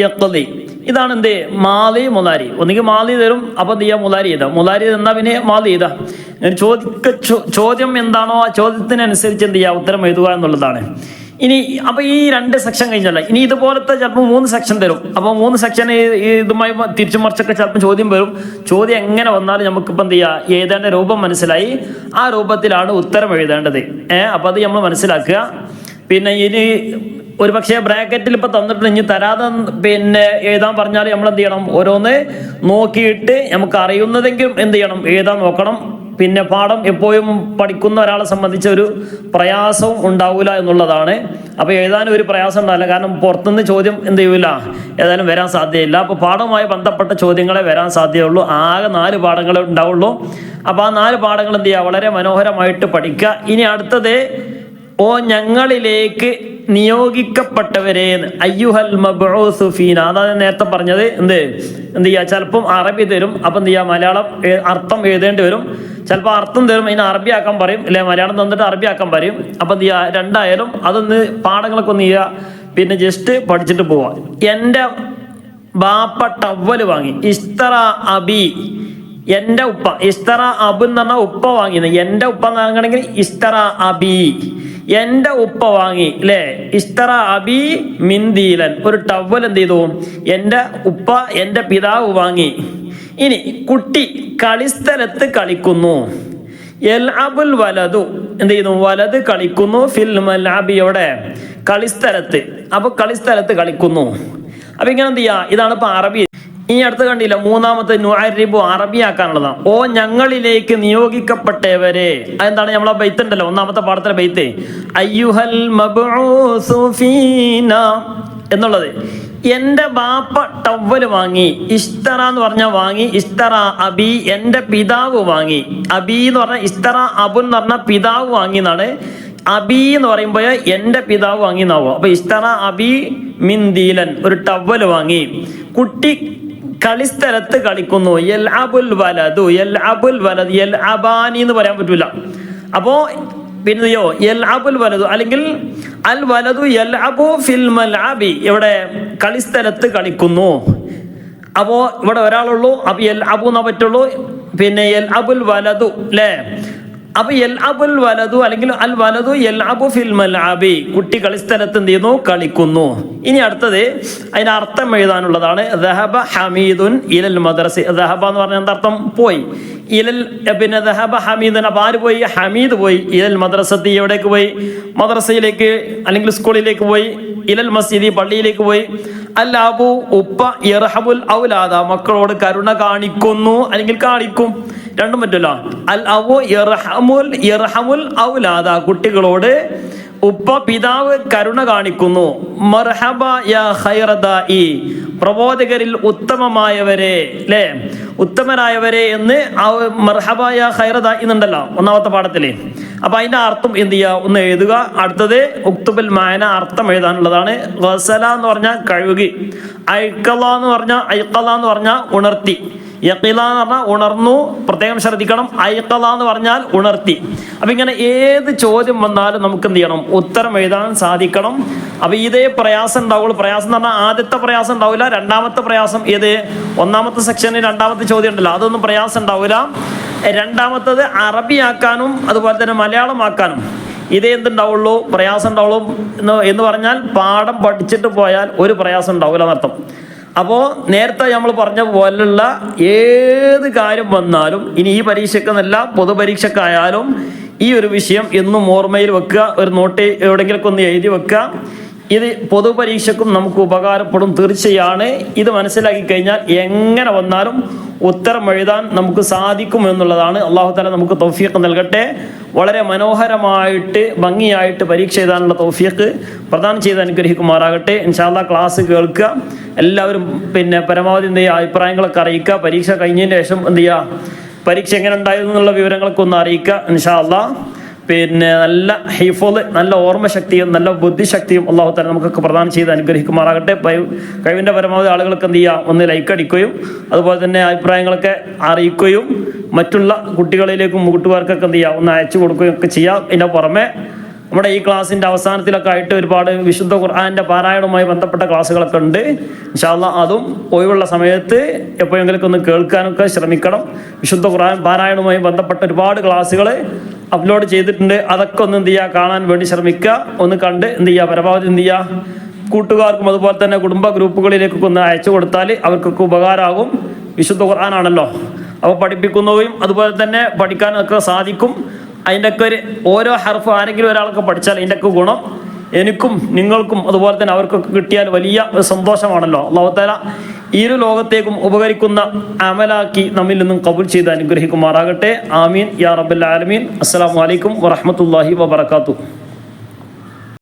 യഖ്ലി, ഇതാണ് എന്ത്? മാലി മുലാരി. ഒന്നുകിൽ മാലി തരും, അപ്പൊ എന്ത് ചെയ്യാ? മുലാരി ചെയ്താ. മുലാരി തന്നാ പിന്നെ മാലി ചെയ്താ. ചോദ്യം എന്താണോ ആ ചോദ്യത്തിനനുസരിച്ച് എന്ത് ചെയ്യുക? ഉത്തരം എഴുതുക എന്നുള്ളതാണ്. ഇനി അപ്പൊ ഈ രണ്ട് സെക്ഷൻ കഴിഞ്ഞല്ല, ഇനി ഇതുപോലത്തെ ചിലപ്പോൾ 3 സെക്ഷൻ തരും. അപ്പൊ 3 സെക്ഷൻ ഇതുമായി തിരിച്ചു മറിച്ചൊക്കെ ചിലപ്പോൾ ചോദ്യം വരും. ചോദ്യം എങ്ങനെ വന്നാലും നമുക്കിപ്പോൾ എന്ത് ചെയ്യാം? എഴുതേണ്ട രൂപം മനസ്സിലായി, ആ രൂപത്തിലാണ് ഉത്തരം എഴുതേണ്ടത്. അപ്പൊ അത് നമ്മൾ മനസ്സിലാക്കുക. പിന്നെ ഇനി ഒരു പക്ഷേ ബ്രാക്കറ്റിൽ ഇപ്പൊ തന്നിട്ട് ഇനി തരാതെ പിന്നെ എഴുതാൻ പറഞ്ഞാൽ നമ്മൾ എന്ത് ചെയ്യണം? ഓരോന്ന് നോക്കിയിട്ട് നമുക്ക് അറിയുന്നതെങ്കിലും എന്ത് ചെയ്യണം? എഴുതാൻ നോക്കണം. പിന്നെ പാഠം എപ്പോഴും പഠിക്കുന്ന ഒരാളെ സംബന്ധിച്ച് ഒരു പ്രയാസവും ഉണ്ടാവില്ല എന്നുള്ളതാണ്. അപ്പോൾ എഴുതാനും ഒരു പ്രയാസം ഉണ്ടാവില്ല, കാരണം പുറത്തുനിന്ന് ചോദ്യം എന്ത് ചെയ്യൂല, ഏതായാലും വരാൻ സാധ്യതയില്ല. അപ്പോൾ പാഠവുമായി ബന്ധപ്പെട്ട ചോദ്യങ്ങളെ വരാൻ സാധ്യതയുള്ളൂ. ആകെ 4 പാഠങ്ങളെ ഉണ്ടാവുള്ളൂ. അപ്പോൾ ആ 4 പാഠങ്ങൾ എന്ത് ചെയ്യുക? വളരെ മനോഹരമായിട്ട് പഠിക്കുക. ഇനി അടുത്തത് ഓ ഞങ്ങളിലേക്ക് നിയോഗിക്കപ്പെട്ടവരെ, അയ്യുഹൽ മബ്ഊസു ഫീന. അതാണ് നേരത്തെ പറഞ്ഞത്. എന്ത് ചെയ്യുക? ചിലപ്പം അറബി തരും, അപ്പം എന്ത് ചെയ്യുക? മലയാളം അർത്ഥം എഴുതേണ്ടി വരും. ചിലപ്പോൾ അർത്ഥം തരും, അതിന് അറബി ആക്കാൻ പറയും, അല്ലെ മലയാളം തന്നിട്ട് അറബി ആക്കാൻ പറയും. അപ്പം എന്ത് ചെയ്യുക? രണ്ടായാലും അതൊന്ന് പാഠങ്ങളൊക്കെ ഒന്ന് ചെയ്യുക, പിന്നെ ജസ്റ്റ് പഠിച്ചിട്ട് പോവാം. എൻ്റെ ബാപ്പ ടവ്വൽ വാങ്ങി. ഇസ്തറ അബി, എൻ്റെ ഉപ്പ. ഇസ്തറ അബ് എന്ന് പറഞ്ഞാൽ ഉപ്പ വാങ്ങിയത്. എൻ്റെ ഉപ്പ എന്ന് വാങ്ങണമെങ്കിൽ ഇസ്തറ അബി, എൻ്റെ ഉപ്പ വാങ്ങി അല്ലേ. ഇസ്തറ അബി മിന്ദീലൻ, ഒരു ടവൽ എന്ത് ചെയ്തു? എൻ്റെ ഉപ്പ, എൻ്റെ പിതാവ് വാങ്ങി. ഇനി കുട്ടി കളിസ്ഥലത്ത് കളിക്കുന്നു. യൽഅബുൽ വലദു, എന്ത് ചെയ്യുന്നു? വലത് കളിക്കുന്നു. ഫിൽ മൽഅബിയോടെ, കളിസ്ഥലത്ത്. അപ്പൊ കളിസ്ഥലത്ത് കളിക്കുന്നു. അപ്പൊ ഇങ്ങനെ എന്ത് ചെയ്യാ? ഇതാണ് ഇപ്പൊ അറബി. ഇനി അടുത്ത് കണ്ടില്ല, 3ാമത്തെ നുഅരിബു, അറബിയാക്കാനുള്ളതാണ്. ഓ ഞങ്ങളിലേക്ക് നിയോഗിക്കപ്പെട്ടവരെ. അതെന്താണ്? നമ്മളെ ബൈത്ത് ഉണ്ടല്ലോ, 1ാമത്തെ പാഠത്തിലെ ബൈത്ത്, അയ്യുഹൽ മബ്ഊസു ഫീന എന്നുള്ളത്. എൻ്റെ ബാപ്പ ടവ്വൽ വാങ്ങി. ഇസ്തറ എന്ന് പറഞ്ഞാൽ വാങ്ങി. ഇസ്തറ അബി, എൻ്റെ പിതാവ് വാങ്ങി. അബി എന്ന് പറഞ്ഞാൽ ഇസ്തറ അബു എന്ന് പറഞ്ഞാൽ പിതാവ് വാങ്ങി എന്നാണ്. അബി എന്ന് പറയുമ്പോൾ എൻ്റെ പിതാവ് വാങ്ങി എന്നാവും. അപ്പൊ ഇസ്തറ അബി മിന്ദീലൻ, ഒരു ടവ്വൽ വാങ്ങി. കുട്ടി കളിസ്ഥലത്ത് കളിക്കുന്നു. യൽഅബുൽ വലദു, യൽഅബുൽ വലദ്, യൽഅബാനി എന്ന് പറയാൻ പറ്റൂല. അപ്പോ പിന്നെയോ യൽഅബുൽ വലദു, അല്ലെങ്കിൽ അൽ വലദു യൽഅബു ഫിൽ മൽഅബി, ഇവിടെ കളിസ്ഥലത്ത് കളിക്കുന്നു. അപ്പോ ഇവിടെ ഒരാളുള്ളൂ, അപ്പൊ യൽഅബു എന്നാ പറ്റുള്ളൂ. പിന്നെ യൽഅബുൽ വലദു അല്ലേ. അപ്പൊ യൽഅബുൽ വലദു അല്ലെങ്കിൽ അൽ വലദു യൽഅബു ഫിൽ മൽഅബി, കുട്ടി കളിസ്ഥലത്ത് എന്ത് ചെയ്യുന്നു? കളിക്കുന്നു. ഇനി അടുത്തത് അതിന്റെ അർത്ഥം എഴുതാനുള്ളതാണ്. ദഹബ ഹമീദുൻ ഇലൽ മദ്രസ. ദഹബ എന്ന് പറഞ്ഞാൽ എന്താ അർത്ഥം? പോയി. ഇലൽ പിന്നെ ദഹബ ഹമീദൻ, അപ്പോൾ ആര് പോയി? ഹമീദ് പോയി. ഇലൽ മദ്രസത്തി, എവിടേക്ക് പോയി? മദ്രസയിലേക്ക് അല്ലെങ്കിൽ സ്കൂളിലേക്ക് പോയി. ഇലൽ മസ്ജിദി, പള്ളിയിലേക്ക് പോയി. അൽ അബു, ഉപ്പ, യർഹമുൽ ഔലാദ, മക്കളോട് കരുണ കാണിക്കുന്നു അല്ലെങ്കിൽ കാണിക്കും, രണ്ടും പറ്റില്ല. അൽ അബു യർഹമുൽ ഔലാദ, കുട്ടികളോട് ഉപ്പ പിതാവ് കരുണ കാണിക്കുന്നു. മർഹബ യാ ഖൈറദായി, പ്രബോധകരിൽ ഉത്തമമായവരെ, അല്ലേ, ഉത്തമരായവരെ എന്ന് മർഹബ യാ ഖൈറദായി എന്നുണ്ടല്ലോ ഒന്നാമത്തെ പാഠത്തില്. അപ്പൊ അതിന്റെ അർത്ഥം എന്ത് ചെയ്യുക, ഒന്ന് എഴുതുക. അടുത്തത് ഉക്തുബുൽ മാന, അർത്ഥം എഴുതാനുള്ളതാണ്. ഗസല എന്ന് പറഞ്ഞാൽ കഴുകി, ഐക്കല എന്ന് പറഞ്ഞാൽ ഉണർത്തി, യഖില എന്ന് പറഞ്ഞാൽ ഉണർന്നു, പ്രത്യേകം ശ്രദ്ധിക്കണം. ഐഖല എന്ന് പറഞ്ഞാൽ ഉണർത്തി. അപ്പൊ ഇങ്ങനെ ഏത് ചോദ്യം വന്നാലും നമുക്ക് എന്ത് ചെയ്യണം, ഉത്തരം എഴുതാൻ സാധിക്കണം. അപ്പൊ ഇതേ പ്രയാസം ഉണ്ടാവുള്ളൂ. പ്രയാസം എന്ന് പറഞ്ഞാൽ ആദ്യത്തെ പ്രയാസം ഉണ്ടാവില്ല, രണ്ടാമത്തെ പ്രയാസം ഏത്, ഒന്നാമത്തെ സെക്ഷനിൽ രണ്ടാമത്തെ ചോദ്യം ഉണ്ടല്ലോ, അതൊന്നും പ്രയാസം ഉണ്ടാവില്ല. രണ്ടാമത്തത് അറബിയാക്കാനും അതുപോലെ തന്നെ മലയാളമാക്കാനും ഇതേ എന്തുണ്ടാവുള്ളൂ, പ്രയാസം ഉണ്ടാവുള്ളൂ. എന്ന് പറഞ്ഞാൽ പാഠം പഠിച്ചിട്ട് പോയാൽ ഒരു പ്രയാസം ഉണ്ടാവില്ല എന്നർത്ഥം. അപ്പോൾ നേരത്തെ നമ്മൾ പറഞ്ഞ പോലുള്ള ഏത് കാര്യം വന്നാലും, ഇനി ഈ പരീക്ഷക്കെന്നല്ല പൊതുപരീക്ഷക്കായാലും ഈ ഒരു വിഷയം എന്നും ഓർമ്മയിൽ വെക്കുക, ഒരു നോട്ട് എവിടെയെങ്കിലൊക്കെ ഒന്ന് എഴുതി വെക്കുക. ഇത് പൊതുപരീക്ഷക്കും നമുക്ക് ഉപകാരപ്പെടും തീർച്ചയാണ്. ഇത് മനസ്സിലാക്കി കഴിഞ്ഞാൽ എങ്ങനെ വന്നാലും ഉത്തരം എഴുതാൻ നമുക്ക് സാധിക്കും എന്നുള്ളതാണ്. അള്ളാഹു തആല നമുക്ക് തൗഫീഖ് നൽകട്ടെ. വളരെ മനോഹരമായിട്ട് ഭംഗിയായിട്ട് പരീക്ഷ എഴുതാനുള്ള തൗഫീഖ് പ്രദാനം ചെയ്ത് അനുഗ്രഹിക്കുമാറാകട്ടെ. ഇൻഷാ അല്ലാഹ് ക്ലാസ് കേൾക്കുക എല്ലാവരും. പിന്നെ പരമാവധി എന്ത് ചെയ്യുക, അഭിപ്രായങ്ങളൊക്കെ അറിയിക്കുക. പരീക്ഷ കഴിഞ്ഞതിന് ശേഷം എന്ത് ചെയ്യുക, പരീക്ഷ എങ്ങനെ ഉണ്ടായിരുന്നു എന്നുള്ള വിവരങ്ങളൊക്കെ ഒന്ന് അറിയിക്കുക ഇൻഷാ അല്ലാഹ്. പിന്നെ നല്ല ഹിഫ്ള്, നല്ല ഓർമ്മശക്തിയും നല്ല ബുദ്ധിശക്തിയും അള്ളാഹു തആല നമുക്കൊക്കെ പ്രദാനം ചെയ്ത് അനുഗ്രഹിക്കുമാറാകട്ടെ. കഴിവിൻ്റെ പരമാവധി ആളുകൾക്ക് എന്ത് ചെയ്യുക, ഒന്ന് ലൈക്ക് അടിക്കുകയും അതുപോലെ തന്നെ അഭിപ്രായങ്ങളൊക്കെ അറിയിക്കുകയും മറ്റുള്ള കുട്ടികളിലേക്കും കൂട്ടുകാർക്കൊക്കെ എന്ത് ചെയ്യുക, ഒന്ന് അയച്ചു കൊടുക്കുകയും ഒക്കെ ചെയ്യാം. ഇതിൻ്റെ പുറമെ നമ്മുടെ ഈ ക്ലാസ്സിൻ്റെ അവസാനത്തിലൊക്കെ ആയിട്ട് ഒരുപാട് വിശുദ്ധ ഖുർആൻ്റെ പാരായണവുമായി ബന്ധപ്പെട്ട ക്ലാസ്സുകളൊക്കെ ഉണ്ട്. ഇൻഷാ അല്ലാഹ് അതും ഒഴിവുള്ള സമയത്ത് എപ്പോഴെങ്കിലൊക്കെ ഒന്ന് കേൾക്കാനൊക്കെ ശ്രമിക്കണം. വിശുദ്ധ ഖുർആൻ പാരായണവുമായി ബന്ധപ്പെട്ട ഒരുപാട് ക്ലാസ്സുകൾ അപ്ലോഡ് ചെയ്തിട്ടുണ്ട്. അതൊക്കെ ഒന്ന് എന്ത് ചെയ്യുക, കാണാൻ വേണ്ടി ശ്രമിക്കുക. ഒന്ന് കണ്ട് എന്ത് ചെയ്യുക, പരമാവധി എന്ത് ചെയ്യുക, കൂട്ടുകാർക്കും അതുപോലെ തന്നെ കുടുംബ ഗ്രൂപ്പുകളിലേക്കൊക്കെ ഒന്ന് അയച്ചു കൊടുത്താൽ അവർക്കൊക്കെ ഉപകാരമാകും. വിശുദ്ധ ഖുർആനാണല്ലോ, അപ്പോൾ പഠിപ്പിക്കുന്നതും അതുപോലെ തന്നെ പഠിക്കാനൊക്കെ സാധിക്കും. അതിൻ്റെ ഒക്കെ ഒരു ഓരോ ഹർഫ് ആരെങ്കിലും ഒരാളൊക്കെ പഠിച്ചാൽ അതിൻ്റെ ഒക്കെ ഗുണം എനിക്കും നിങ്ങൾക്കും അതുപോലെ തന്നെ അവർക്കൊക്കെ കിട്ടിയാൽ വലിയ സന്തോഷമാണല്ലോ. അല്ലാഹു തആല ഈ ഒരു ലോകത്തേക്കും ഉപകരിക്കുന്ന അമലാക്കി നമ്മിൽ നിന്നും ഖബൂൽ ചെയ്ത് അനുഗ്രഹിക്കുമാറാകട്ടെ. ആമീൻ യാ റബ്ബൽ ആലമീൻ. അസ്സലാമു അലൈക്കും വറഹ്മത്തുള്ളാഹി വബറകാതുഹു.